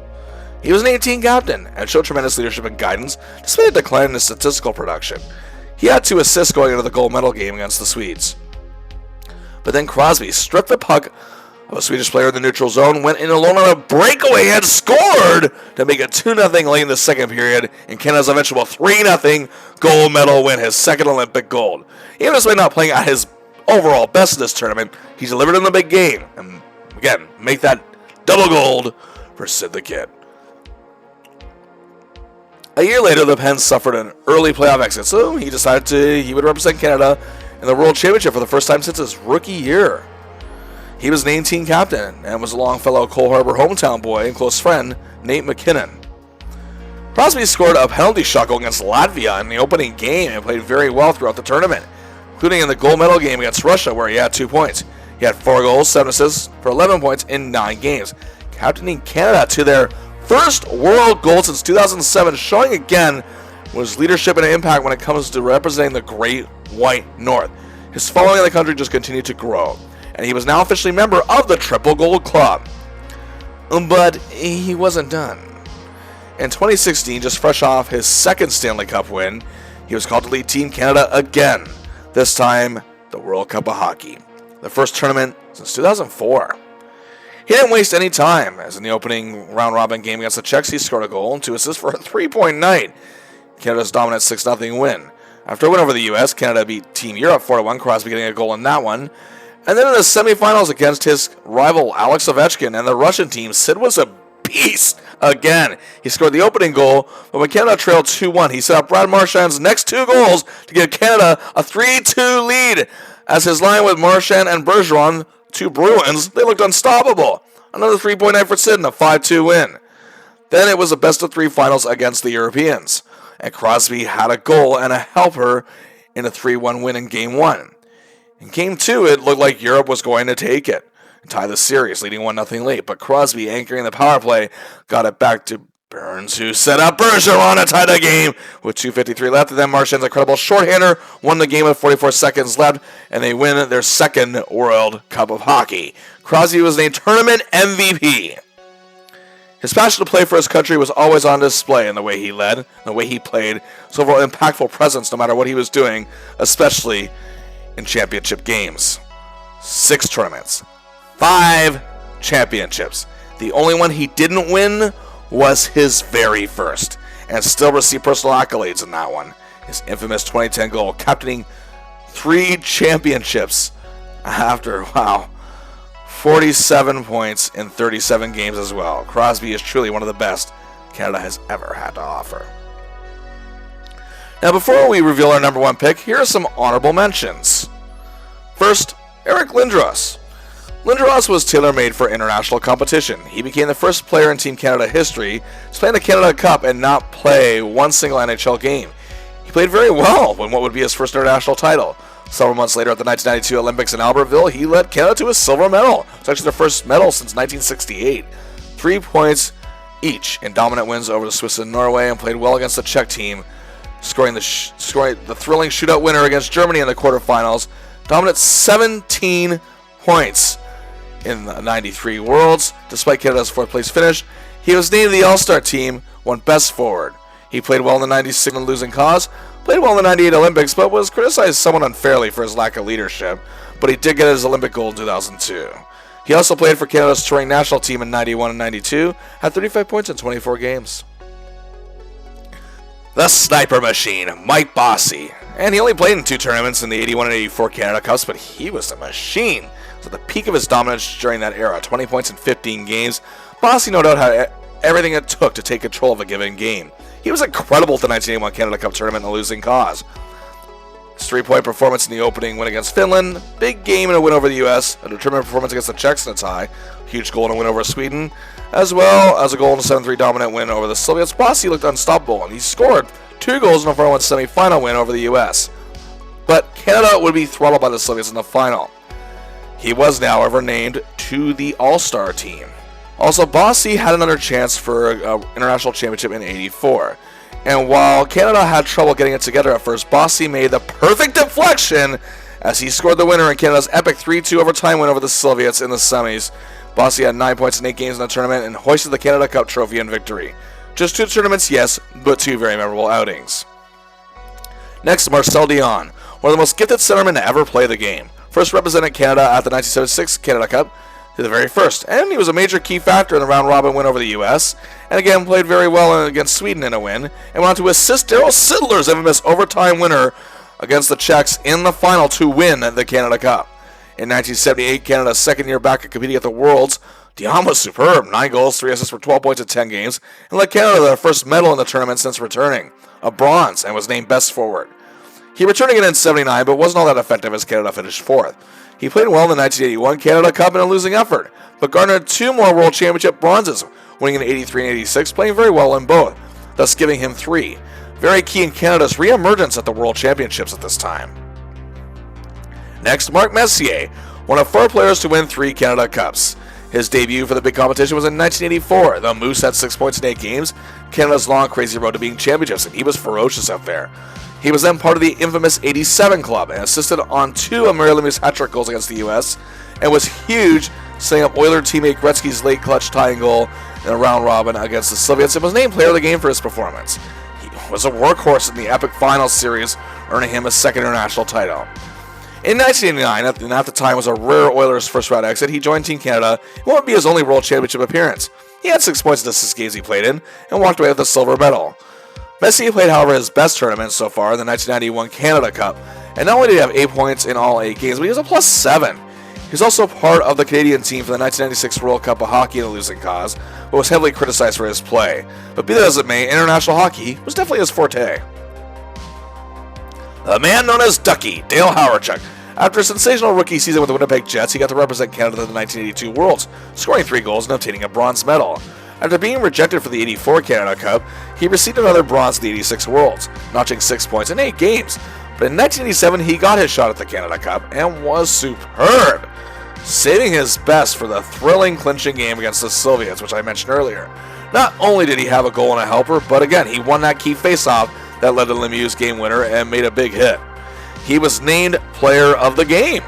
He was an 18 captain and showed tremendous leadership and guidance despite a decline in his statistical production. He had 2 assists going into the gold medal game against the Swedes. But then Crosby stripped the puck of a Swedish player in the neutral zone, went in alone on a breakaway and scored to make it 2-0 late in the second period in Canada's eventual 3-0 gold medal win, his second Olympic gold. Even despite not playing at his overall best in this tournament, he delivered in the big game and, again, make that double gold for Sid the Kid. A year later, the Pens suffered an early playoff exit, so he decided he would represent Canada in the World Championship for the first time since his rookie year. He was named team captain and was along fellow Cole Harbour hometown boy and close friend Nate McKinnon. Crosby scored a penalty shot goal against Latvia in the opening game and played very well throughout the tournament, including in the gold medal game against Russia where he had 2 points. He had 4 goals, 7 assists for 11 points in 9 games, captaining Canada to their first world goal since 2007, showing again his leadership and impact when it comes to representing the Great White North. His following in the country just continued to grow, and he was now officially a member of the Triple Gold Club. But he wasn't done. In 2016, just fresh off his second Stanley Cup win, he was called to lead Team Canada again, this time the World Cup of Hockey, the first tournament since 2004. He didn't waste any time, as in the opening round-robin game against the Czechs, he scored a goal and 2 assists for a 3-point night. Canada's dominant 6-0 win. After a win over the U.S., Canada beat Team Europe 4-1, Crosby getting a goal in that one. And then in the semifinals against his rival Alex Ovechkin and the Russian team, Sid was a beast again. He scored the opening goal, but when Canada trailed 2-1, he set up Brad Marchand's next 2 goals to give Canada a 3-2 lead. As his line with Marchand and Bergeron, 2 Bruins, they looked unstoppable. Another 3-point night for Sid and a 5-2 win. Then it was a best-of-3 finals against the Europeans, and Crosby had a goal and a helper in a 3-1 win in Game 1. In Game 2, it looked like Europe was going to take it and tie the series, leading 1-0 late, but Crosby, anchoring the power play, got it back to Burns, who set up Bergeron to tie the game with 2:53 left, and then Marchand's incredible shorthander won the game with 44 seconds left, and they win their second World Cup of Hockey. Crosby was named Tournament MVP. His passion to play for his country was always on display in the way he led, and the way he played, his overall impactful presence no matter what he was doing, especially in championship games. 6 tournaments, 5 championships. The only one he didn't win was his very first, and still received personal accolades in that one. His infamous 2010 goal, captaining 3 championships after, 47 points in 37 games as well. Crosby is truly one of the best Canada has ever had to offer. Now, before we reveal our number 1 pick, here are some honorable mentions. First, Eric Lindros. Lindros was tailor-made for international competition. He became the first player in Team Canada history to play in the Canada Cup and not play one single NHL game. He played very well in what would be his first international title. Several months later at the 1992 Olympics in Albertville, he led Canada to a silver medal. It's actually their first medal since 1968. 3 points each in dominant wins over the Swiss and Norway, and played well against the Czech team, scoring the thrilling shootout winner against Germany in the quarterfinals. Dominant 17 points in the 93 Worlds. Despite Canada's 4th place finish, he was named the All-Star team, won Best Forward. He played well in the 96 losing cause, played well in the 98 Olympics, but was criticized somewhat unfairly for his lack of leadership, but he did get his Olympic gold in 2002. He also played for Canada's touring national team in 91 and 92, had 35 points in 24 games. The Sniper Machine, Mike Bossy. And he only played in 2 tournaments in the 81 and 84 Canada Cups, but he was a machine. At the peak of his dominance during that era, 20 points in 15 games, Bossy no doubt had everything it took to take control of a given game. He was incredible at the 1981 Canada Cup tournament in the losing cause. His 3-point performance in the opening win against Finland, big game and a win over the U.S., a determined performance against the Czechs in a tie, huge goal and a win over Sweden, as well as a goal and a 7-3 dominant win over the Soviets. Bossy looked unstoppable, and he scored 2 goals in a 4-1 semi-final win over the U.S. But Canada would be throttled by the Soviets in the final. He was now, however, named to the All-Star team. Also, Bossy had another chance for an international championship in '84. And while Canada had trouble getting it together at first, Bossy made the perfect deflection as he scored the winner in Canada's epic 3-2 overtime win over the Soviets in the semis. Bossy had 9 points in 8 games in the tournament and hoisted the Canada Cup trophy in victory. Just 2 tournaments, yes, but 2 very memorable outings. Next, Marcel Dion, one of the most gifted centermen to ever play the game. First represented Canada at the 1976 Canada Cup, to the very first, and he was a major key factor in the round-robin win over the U.S., and again played very well against Sweden in a win, and went on to assist Darryl Sittler's infamous overtime winner against the Czechs in the final to win the Canada Cup. In 1978, Canada's second year back at competing at the Worlds, Dion was superb, 9 goals, 3 assists for 12 points in 10 games, and led Canada their first medal in the tournament since returning, a bronze, and was named Best Forward. He returned again in '79, but wasn't all that effective as Canada finished 4th. He played well in the 1981 Canada Cup in a losing effort, but garnered 2 more World Championship bronzes, winning in '83 and '86, playing very well in both, thus giving him 3. Very key in Canada's re-emergence at the World Championships at this time. Next, Mark Messier, one of 4 players to win 3 Canada Cups. His debut for the big competition was in 1984. The Moose had 6 points in 8 games, Canada's long, crazy road to being championships, and he was ferocious out there. He was then part of the infamous '87 club and assisted on 2 of Mary Lemieux's hat-trick goals against the U.S. and was huge, setting up Oiler teammate Gretzky's late clutch tying goal in a round-robin against the Soviets and was named Player of the Game for his performance. He was a workhorse in the epic final series, earning him a 2nd international title. In 1989, and at the time was a rare Oilers first-round exit, he joined Team Canada in what would be his only World Championship appearance. He had 6 points in the 6 games he played in and walked away with a silver medal. Messier played, however, his best tournament so far, the 1991 Canada Cup, and not only did he have 8 points in all 8 games, but he was a +7. He was also part of the Canadian team for the 1996 World Cup of Hockey in a losing cause, but was heavily criticized for his play. But be that as it may, international hockey was definitely his forte. The man known as Ducky, Dale Hawerchuk. After a sensational rookie season with the Winnipeg Jets, he got to represent Canada in the 1982 Worlds, scoring 3 goals and obtaining a bronze medal. After being rejected for the 84 Canada Cup, he received another bronze in the 86 Worlds, notching 6 points in 8 games. But in 1987, he got his shot at the Canada Cup and was superb, saving his best for the thrilling clinching game against the Soviets, which I mentioned earlier. Not only did he have a goal and a helper, but again, he won that key faceoff that led to Lemieux's game winner and made a big hit. He was named Player of the Game.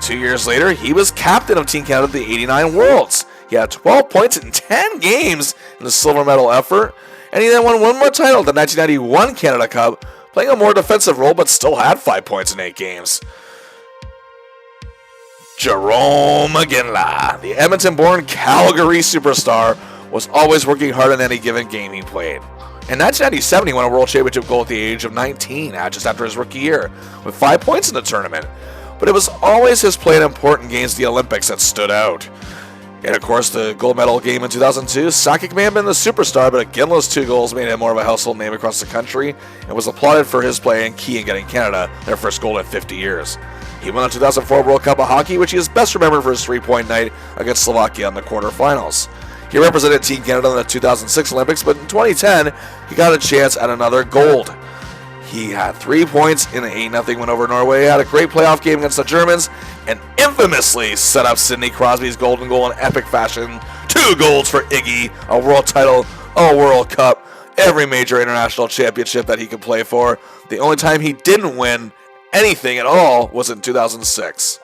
2 years later, he was captain of Team Canada at the 89 Worlds. He had 12 points in 10 games in the silver medal effort, and he then won one more title at the 1991 Canada Cup, playing a more defensive role but still had 5 points in 8 games. Jarome Iginla, the Edmonton-born Calgary superstar, was always working hard in any given game he played. In 1997, he won a World Championship gold at the age of 19, just after his rookie year, with 5 points in the tournament. But it was always his play in important games at the Olympics that stood out. And of course, the gold medal game in 2002, Sakic may have been the superstar, but Iginla's 2 goals made him more of a household name across the country and was applauded for his play and key in getting Canada their first gold in 50 years. He won the 2004 World Cup of Hockey, which he is best remembered for his 3-point night against Slovakia in the quarterfinals. He represented Team Canada in the 2006 Olympics, but in 2010, he got a chance at another gold. He had 3 points in an 8-0 win over Norway, had a great playoff game against the Germans, and infamously set up Sidney Crosby's golden goal in epic fashion. 2 golds for Iggy, a world title, a World Cup, every major international championship that he could play for. The only time he didn't win anything at all was in 2006.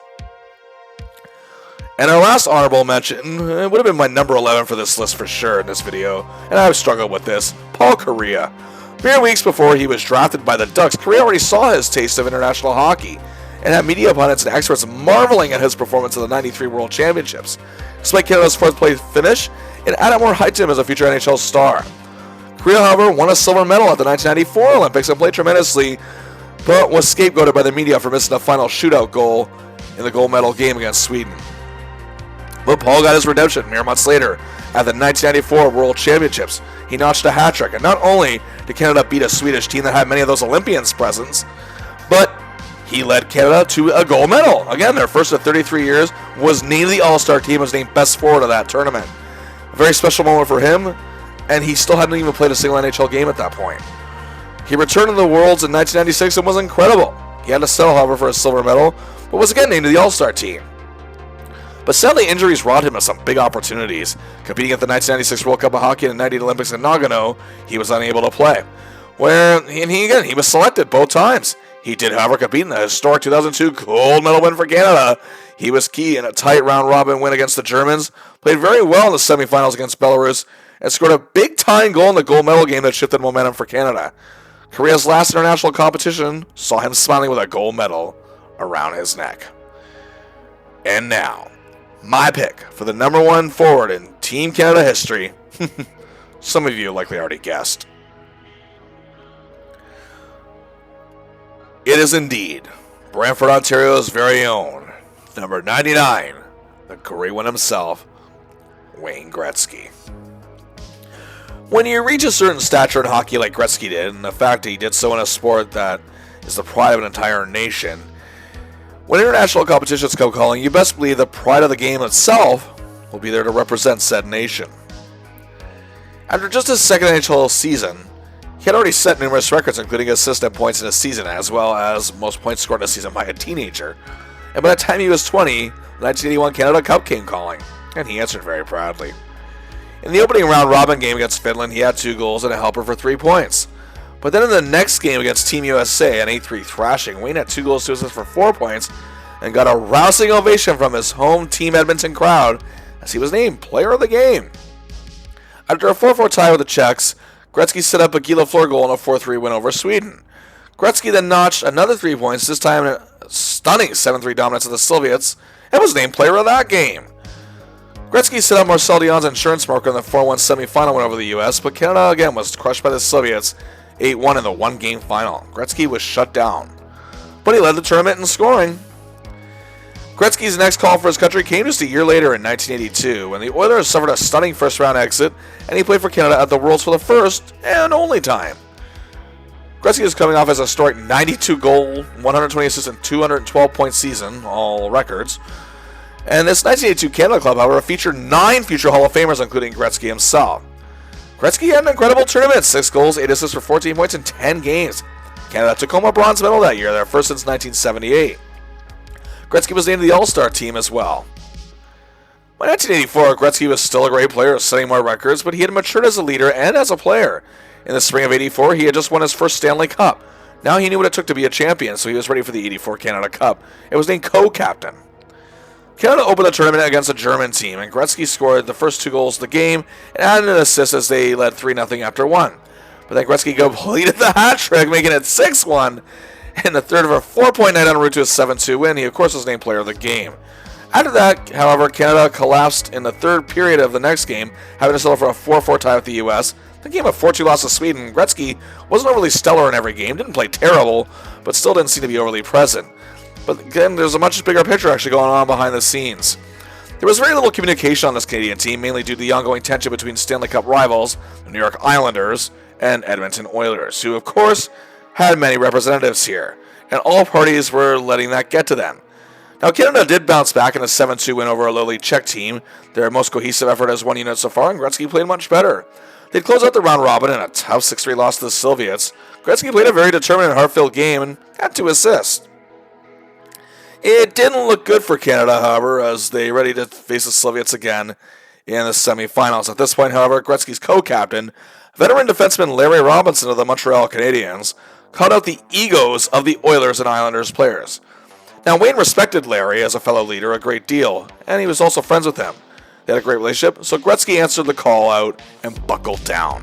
And our last honorable mention, it would have been my number 11 for this list for sure in this video, and I've struggled with this, Paul Kariya. Mere weeks before he was drafted by the Ducks, Kariya already saw his taste of international hockey, and had media pundits and experts marveling at his performance in the 93 World Championships. Despite Canada's 4th place finish, it added more height to him as a future NHL star. Kariya, however, won a silver medal at the 1994 Olympics and played tremendously, but was scapegoated by the media for missing a final shootout goal in the gold medal game against Sweden. But Paul got his redemption mere months later at the 1994 World Championships. He notched a hat-trick, and not only did Canada beat a Swedish team that had many of those Olympians present, but he led Canada to a gold medal. Again, their first of 33 years, was named the All-Star team, was named best forward of that tournament. A very special moment for him, and he still hadn't even played a single NHL game at that point. He returned to the Worlds in 1996 and was incredible. He had to settle, however, for a silver medal, but was again named to the All-Star team. But sadly, injuries robbed him of some big opportunities. Competing at the 1996 World Cup of Hockey and the 1998 Olympics in Nagano, he was unable to play. He was selected both times. He did, however, compete in the historic 2002 gold medal win for Canada. He was key in a tight round-robin win against the Germans, played very well in the semifinals against Belarus, and scored a big-time goal in the gold medal game that shifted momentum for Canada. Korea's last international competition saw him smiling with a gold medal around his neck. And now, my pick for the number 1 forward in Team Canada history. Some of you likely already guessed. It is indeed Brantford, Ontario's very own, number 99, the great one himself, Wayne Gretzky. When you reach a certain stature in hockey like Gretzky did, and the fact that he did so in a sport that is the pride of an entire nation, when international competitions come calling, you best believe the pride of the game itself will be there to represent said nation. After just his second NHL season, he had already set numerous records, including assists and points in a season, as well as most points scored in a season by a teenager. And by the time he was 20, the 1981 Canada Cup came calling, and he answered very proudly. In the opening round-robin game against Finland, he had 2 goals and a helper for 3 points. But then in the next game against Team USA, an 8-3 thrashing, Wayne had 2 goals, 2 assists for 4 points, and got a rousing ovation from his home Team Edmonton crowd as he was named Player of the Game. After a 4-4 tie with the Czechs, Gretzky set up a Gila Fleur goal in a 4-3 win over Sweden. Gretzky then notched another 3 points, this time in a stunning 7-3 dominance of the Soviets, and was named Player of that game. Gretzky set up Marcel Dionne's insurance marker in the 4-1 semifinal win over the U.S., but Canada again was crushed by the Soviets 8-1 in the one-game final. Gretzky was shut down, but he led the tournament in scoring. Gretzky's next call for his country came just a year later in 1982 when the Oilers suffered a stunning first-round exit and he played for Canada at the Worlds for the first and only time. Gretzky is coming off as a historic 92-goal, 120 assists, and 212-point season, all records. And this 1982 Canada club, however, featured 9 future Hall of Famers, including Gretzky himself. Gretzky had an incredible tournament, 6 goals, 8 assists for 14 points in 10 games. Canada took home a bronze medal that year, their first since 1978. Gretzky was named to the All-Star team as well. By 1984, Gretzky was still a great player, setting more records, but he had matured as a leader and as a player. In the spring of '84, he had just won his first Stanley Cup. Now he knew what it took to be a champion, so he was ready for the '84 Canada Cup. It was named co-captain. Canada opened the tournament against a German team, and Gretzky scored the first 2 goals of the game and added an assist as they led 3-0 after 1. But then Gretzky completed the hat trick, making it 6-1. In the third of a 4-point night en route to a 7-2 win, he of course was named player of the game. After that, however, Canada collapsed in the third period of the next game, having to settle for a 4-4 tie with the U.S. The game a 4-2 loss to Sweden. Gretzky wasn't overly stellar in every game, didn't play terrible, but still didn't seem to be overly present. But again, there's a much bigger picture actually going on behind the scenes. There was very little communication on this Canadian team, mainly due to the ongoing tension between Stanley Cup rivals, the New York Islanders, and Edmonton Oilers, who of course had many representatives here, and all parties were letting that get to them. Now, Canada did bounce back in a 7-2 win over a lowly Czech team, their most cohesive effort as one unit so far, and Gretzky played much better. They'd close out the round robin in a tough 6-3 loss to the Soviets. Gretzky played a very determined and heart-filled game and had 2 assists. It didn't look good for Canada, however, as they ready to face the Soviets again in the semifinals. At this point, however, Gretzky's co-captain, veteran defenseman Larry Robinson of the Montreal Canadiens, called out the egos of the Oilers and Islanders players. Now, Wayne respected Larry as a fellow leader a great deal, and he was also friends with him. They had a great relationship, so Gretzky answered the call out and buckled down.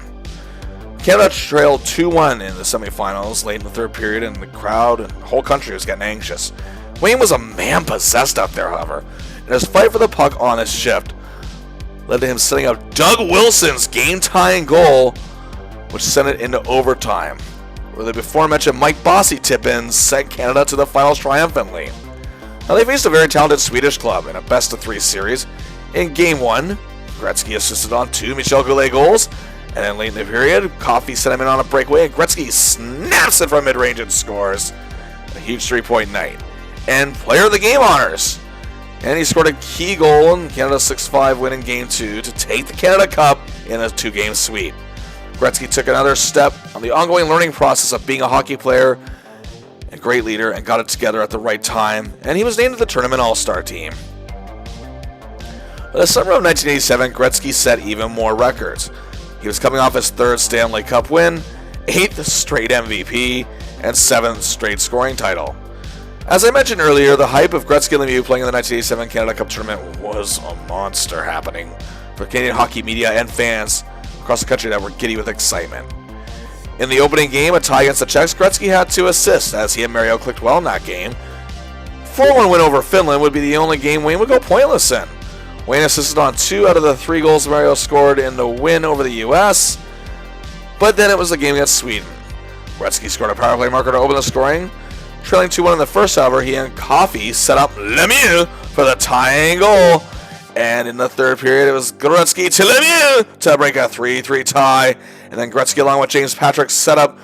Canada trailed 2-1 in the semifinals late in the third period, and the crowd and the whole country was getting anxious. Wayne was a man possessed out there, however, and his fight for the puck on this shift led to him setting up Doug Wilson's game-tying goal, which sent it into overtime, where the before-mentioned Mike Bossy tip-ins sent Canada to the finals triumphantly. Now, they faced a very talented Swedish club in a best-of-3 series. In Game 1, Gretzky assisted on 2 Michel Goulet goals, and then late in the period, Coffey sent him in on a breakaway, and Gretzky snaps it from mid-range and scores. A huge 3-point night. And player of the game honors. And he scored a key goal in Canada's 6-5 win in Game 2 to take the Canada Cup in a 2-game sweep. Gretzky took another step on the ongoing learning process of being a hockey player, a great leader, and got it together at the right time, and he was named to the tournament All-Star team. By the summer of 1987, Gretzky set even more records. He was coming off his 3rd Stanley Cup win, 8th straight MVP, and 7th straight scoring title. As I mentioned earlier, the hype of Gretzky and Lemieux playing in the 1987 Canada Cup tournament was a monster happening for Canadian hockey media and fans across the country that were giddy with excitement. In the opening game, a tie against the Czechs, Gretzky had 2 assists as he and Mario clicked well in that game. 4-1 win over Finland would be the only game Wayne would go pointless in. Wayne assisted on 2 out of the 3 goals Mario scored in the win over the U.S., but then it was the game against Sweden. Gretzky scored a power play marker to open the scoring. Trailing 2-1 in the first, however, he and Coffey set up Lemieux for the tying goal. And in the third period, it was Gretzky to Lemieux to break a 3-3 tie. And then Gretzky, along with James Patrick, set up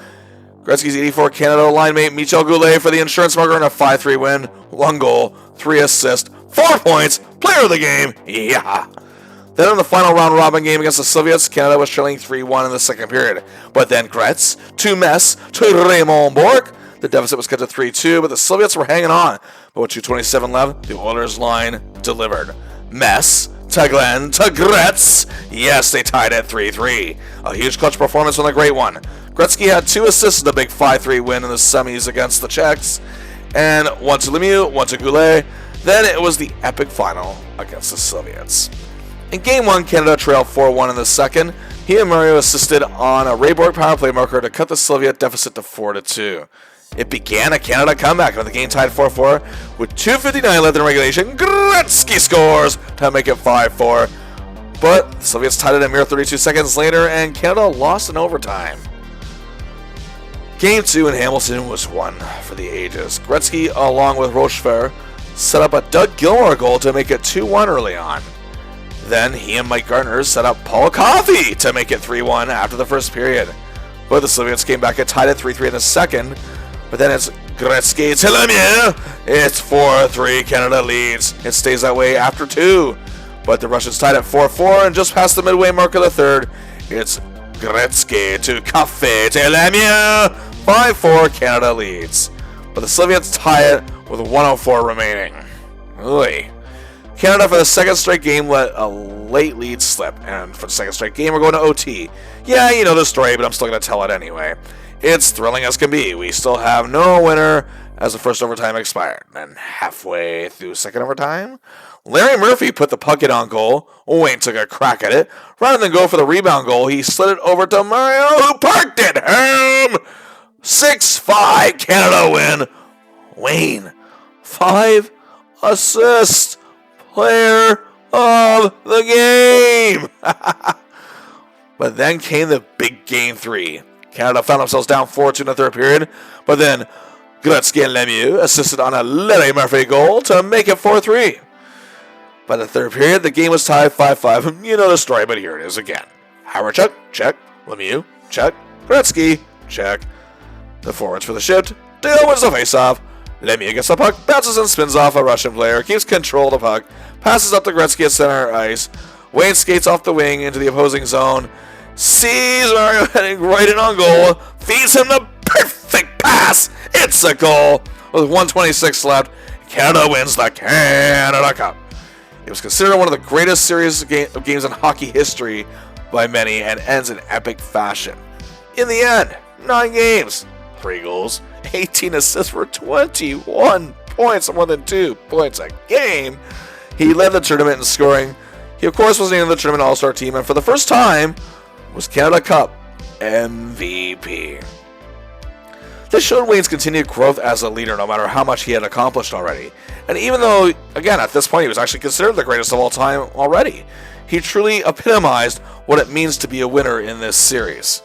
Gretzky's 84 Canada line mate Michel Goulet for the insurance marker in a 5-3 win. 1 goal, 3 assists, 4 points, player of the game. Yeah. Then in the final round-robin game against the Soviets, Canada was trailing 3-1 in the second period. But then Gretz to Mess to Raymond Bourque. The deficit was cut to 3-2, but the Soviets were hanging on. But with 2:27 left, the Oilers line delivered. Mess to Glenn to Gretz. Yes, they tied at 3-3. A huge clutch performance on the great one. Gretzky had 2 assists in the big 5-3 win in the semis against the Czechs. And 1 to Lemieux, 1 to Goulet. Then it was the epic final against the Soviets. In Game 1, Canada trailed 4-1 in the second. He and Mario assisted on a Ray Bourque power play marker to cut the Soviet deficit to 4-2. It began a Canada comeback, and the game tied 4-4 with 2:59 left in regulation. Gretzky scores to make it 5-4. But the Soviets tied it a mere 32 seconds later, and Canada lost in overtime. Game 2 in Hamilton was one for the ages. Gretzky, along with Rochefort, set up a Doug Gilmore goal to make it 2-1 early on. Then he and Mike Gardner set up Paul Coffey to make it 3-1 after the first period. Both the Soviets came back and tied it 3-3 in the second, but then it's Gretzky to Lemieux. It's 4-3, Canada leads. It stays that way after 2, but the Russians tied at 4-4, and just past the midway mark of the third, it's Gretzky to Coffey to Lemieux. 5-4, Canada leads. But the Soviets tie it with 1:04 remaining. Oy. Canada, for the second straight game, let a late lead slip. And for the second straight game, we're going to OT. Yeah, you know the story, but I'm still going to tell it anyway. It's thrilling as can be. We still have no winner as the first overtime expired. Then halfway through second overtime, Larry Murphy put the puck in on goal. Wayne took a crack at it. Rather than go for the rebound goal, he slid it over to Mario, who parked it home. 6-5, Canada win. Wayne, 5 assists, player of the game. But then came the big game 3. Canada found themselves down 4-2 in the third period, but then Gretzky and Lemieux assisted on a Larry Murphy goal to make it 4-3. By the third period, the game was tied 5-5. You know the story, but here it is again. Howard check. Lemieux, check. Gretzky, check. The forwards for the shift. Dale wins the face-off. Lemieux gets the puck, bounces and spins off a Russian player, keeps control of the puck, passes up to Gretzky at center ice. Wayne skates off the wing into the opposing zone, sees Mario heading right in on goal, feeds him the perfect pass. It's a goal. With 1:26 left, Canada wins the Canada Cup. It was considered one of the greatest series of games in hockey history by many and ends in epic fashion. In the end, 9 games, 3 goals, 18 assists for 21 points, more than 2 points a game. He led the tournament in scoring. He, of course, was named the tournament All-Star team, and for the first time, was Canada Cup MVP. This showed Wayne's continued growth as a leader, no matter how much he had accomplished already. And even though, again, at this point, he was actually considered the greatest of all time already, he truly epitomized what it means to be a winner in this series.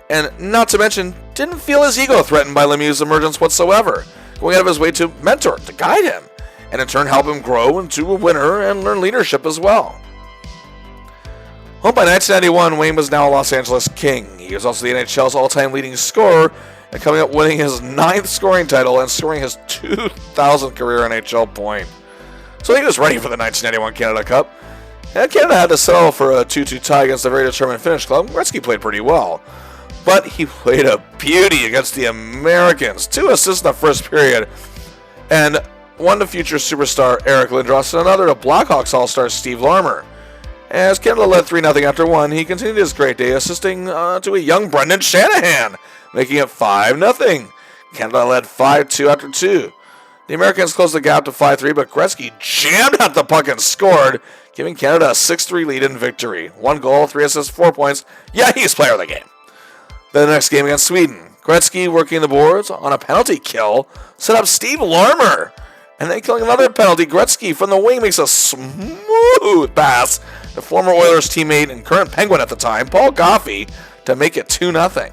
And not to mention, didn't feel his ego threatened by Lemieux's emergence whatsoever, going out of his way to mentor, to guide him, and in turn help him grow into a winner and learn leadership as well. Well, by 1991, Wayne was now a Los Angeles King. He was also the NHL's all-time leading scorer, and coming up winning his 9th scoring title and scoring his 2,000th career NHL point. So he was ready for the 1991 Canada Cup. And Canada had to settle for a 2-2 tie against a very determined Finnish club. Gretzky played pretty well, but he played a beauty against the Americans. 2 assists in the first period, and one to future superstar Eric Lindros, and another to Blackhawks all-star Steve Larmer. As Canada led 3-0 after 1, he continued his great day, assisting to a young Brendan Shanahan, making it 5-0. Canada led 5-2 after 2. The Americans closed the gap to 5-3, but Gretzky jammed at the puck and scored, giving Canada a 6-3 lead in victory. 1 goal, 3 assists, 4 points. Yeah, he's player of the game. Then the next game against Sweden, Gretzky working the boards on a penalty kill, set up Steve Larmer, and then killing another penalty. Gretzky from the wing makes a smooth pass to former Oilers teammate and current Penguin at the time, Paul Coffey, to make it 2-0.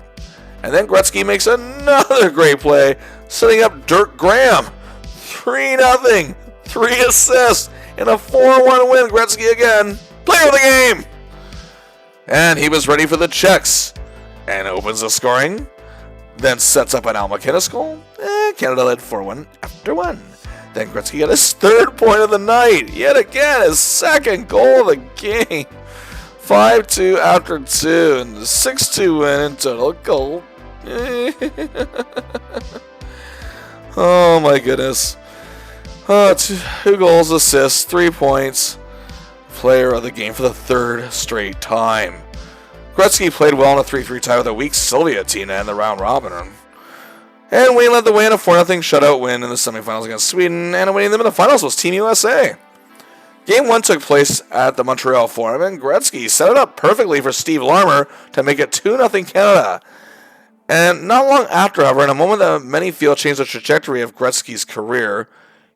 And then Gretzky makes another great play, setting up Dirk Graham. 3-0, 3 assists, and a 4-1 win. Gretzky again, player of the game. And he was ready for the Czechs, and opens the scoring, then sets up an Al MacInnis goal, and Canada led 4-1 after 1. Then Gretzky got his 3rd point of the night, yet again his 2nd goal of the game. 5-2 after 2, and the 6-2 win in total goal. Oh my goodness. 2 goals, assists, 3 points. Player of the game for the 3rd straight time. Gretzky played well in a 3-3 tie with a weak Soviet team to end the round robin. And Wayne led the way in a 4-0 shutout win in the semifinals against Sweden, and winning them in the finals was Team USA. Game 1 took place at the Montreal Forum, and Gretzky set it up perfectly for Steve Larmer to make it 2-0 Canada. And not long after, however, in a moment that many feel changed the trajectory of Gretzky's career,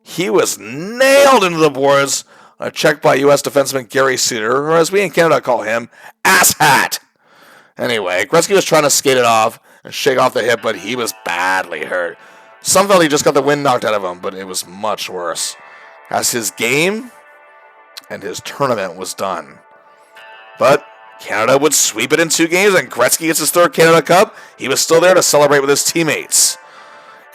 he was nailed into the boards on a check by U.S. defenseman Gary Suter, or as we in Canada call him, Asshat. Anyway, Gretzky was trying to skate it off and shake off the hip, but he was badly hurt. Some felt he just got the wind knocked out of him, but it was much worse. as his game and his tournament was done. But Canada would sweep it in 2 games, and Gretzky gets his 3rd Canada Cup. He was still there to celebrate with his teammates.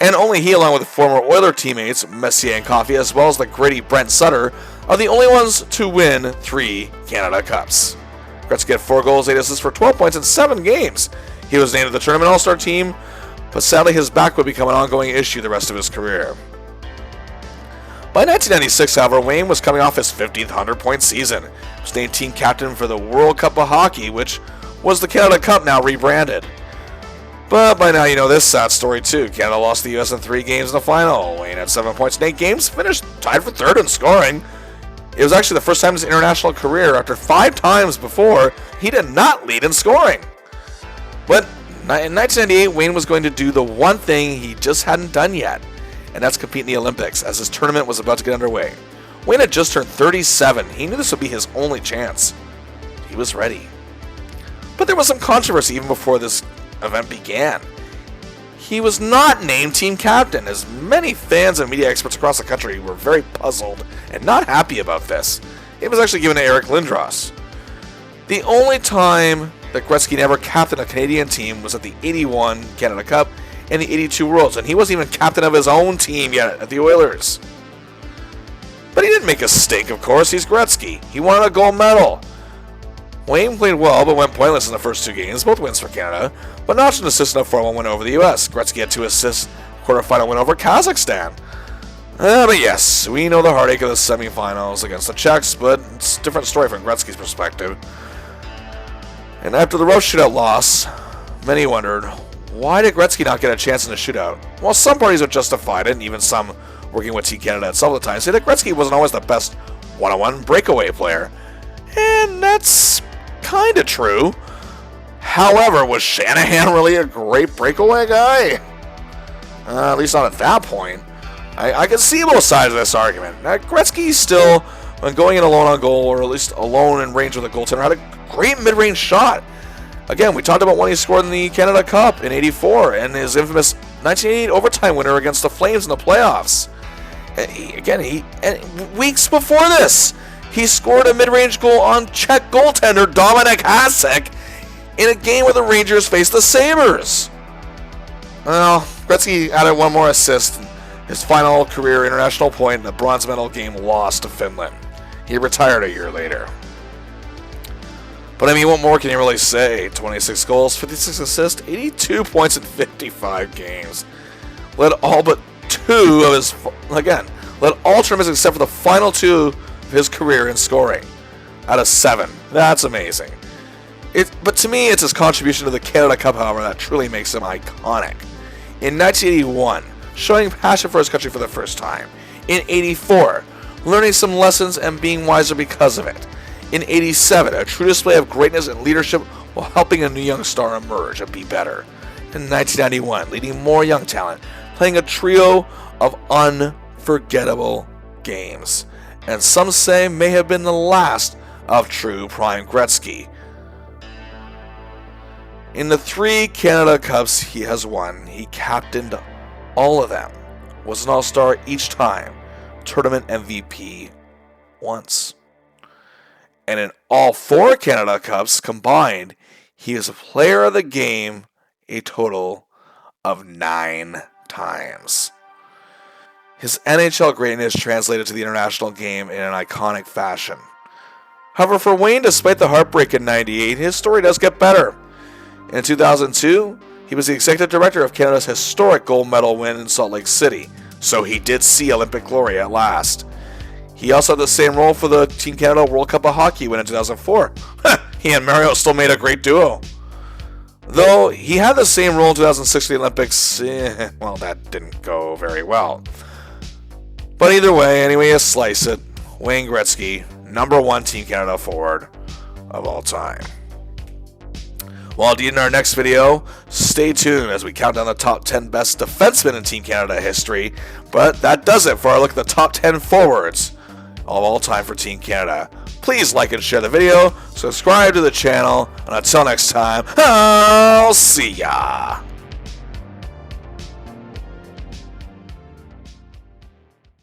And only he, along with former Oiler teammates Messier and Coffey, as well as the gritty Brent Sutter, are the only ones to win 3 Canada Cups. Gretzky had 4 goals, 8 assists for 12 points in 7 games. He was named to the Tournament All-Star team, but sadly his back would become an ongoing issue the rest of his career. By 1996, however, Wayne was coming off his 50th 100-point season. He was named team captain for the World Cup of Hockey, which was the Canada Cup, now rebranded. But by now you know this sad story too. Canada lost the U.S. in 3 games in the final. Wayne had 7 points in 8 games, finished tied for 3rd in scoring. It was actually the first time in his international career, after 5 times before, he did not lead in scoring. But in 1998, Wayne was going to do the one thing he just hadn't done yet, and that's compete in the Olympics, as his tournament was about to get underway. Wayne had just turned 37. He knew this would be his only chance. He was ready. But there was some controversy even before this event began. He was not named team captain, as many fans and media experts across the country were very puzzled and not happy about this. It was actually given to Eric Lindros. The only time that Gretzky never captained a Canadian team was at the 81 Canada Cup and the 82 Worlds, and he wasn't even captain of his own team yet at the Oilers. But he didn't make a stink, of course. He's Gretzky. He wanted a gold medal. Wayne played well, but went pointless in the first 2 games, both wins for Canada, but notched an assist in a 4-1 win over the U.S. Gretzky had 2 assists, quarterfinal win over Kazakhstan. But yes, we know the heartache of the semifinals against the Czechs, but it's a different story from Gretzky's perspective. And after the rough shootout loss, many wondered, why did Gretzky not get a chance in the shootout? Well, some parties have justified it, and even some working with Team Canada itself at the time say that Gretzky wasn't always the best one-on-one breakaway player. And that's kind of true. However, was Shanahan really a great breakaway guy? At least not at that point. I can see both sides of this argument. Gretzky still, when going in alone on goal, or at least alone in range with a goaltender, had a great mid-range shot. Again, we talked about when he scored in the Canada Cup in '84 and his infamous 1988 overtime winner against the Flames in the playoffs. And weeks before this, he scored a mid-range goal on Czech goaltender Dominik Hasek in a game where the Rangers faced the Sabres. Well, Gretzky added 1 more assist, his final career international point in the bronze medal game lost to Finland. He retired a year later. But I mean, what more can you really say? 26 goals, 56 assists, 82 points in 55 games. Led all but 2 of his, led all tournaments except for the final 2 of his career in scoring out of 7. That's amazing. But to me, it's his contribution to the Canada Cup, however, that truly makes him iconic. In 1981, showing passion for his country for the first time. In '84, learning some lessons and being wiser because of it. In '87, a true display of greatness and leadership while helping a new young star emerge and be better. In 1991, leading more young talent, playing a trio of unforgettable games. And some say may have been the last of true prime Gretzky. In the 3 Canada Cups he has won, he captained all of them, was an all-star each time, tournament MVP once. And in all 4 Canada Cups combined, he is a player of the game a total of 9 times. His NHL greatness translated to the international game in an iconic fashion. However, for Wayne, despite the heartbreak in '98, his story does get better. In 2002, he was the executive director of Canada's historic gold medal win in Salt Lake City, so he did see Olympic glory at last. He also had the same role for the Team Canada World Cup of Hockey win in 2004. He and Mario still made a great duo. Though he had the same role in 2006 at the Olympics, well, that didn't go very well. But either way, any way you slice it, Wayne Gretzky, #1 Team Canada forward of all time. Well, in our next video, stay tuned as we count down the top 10 best defensemen in Team Canada history. But that does it for our look at the top 10 forwards of all time for Team Canada. Please like and share the video, subscribe to the channel, and until next time, I'll see ya!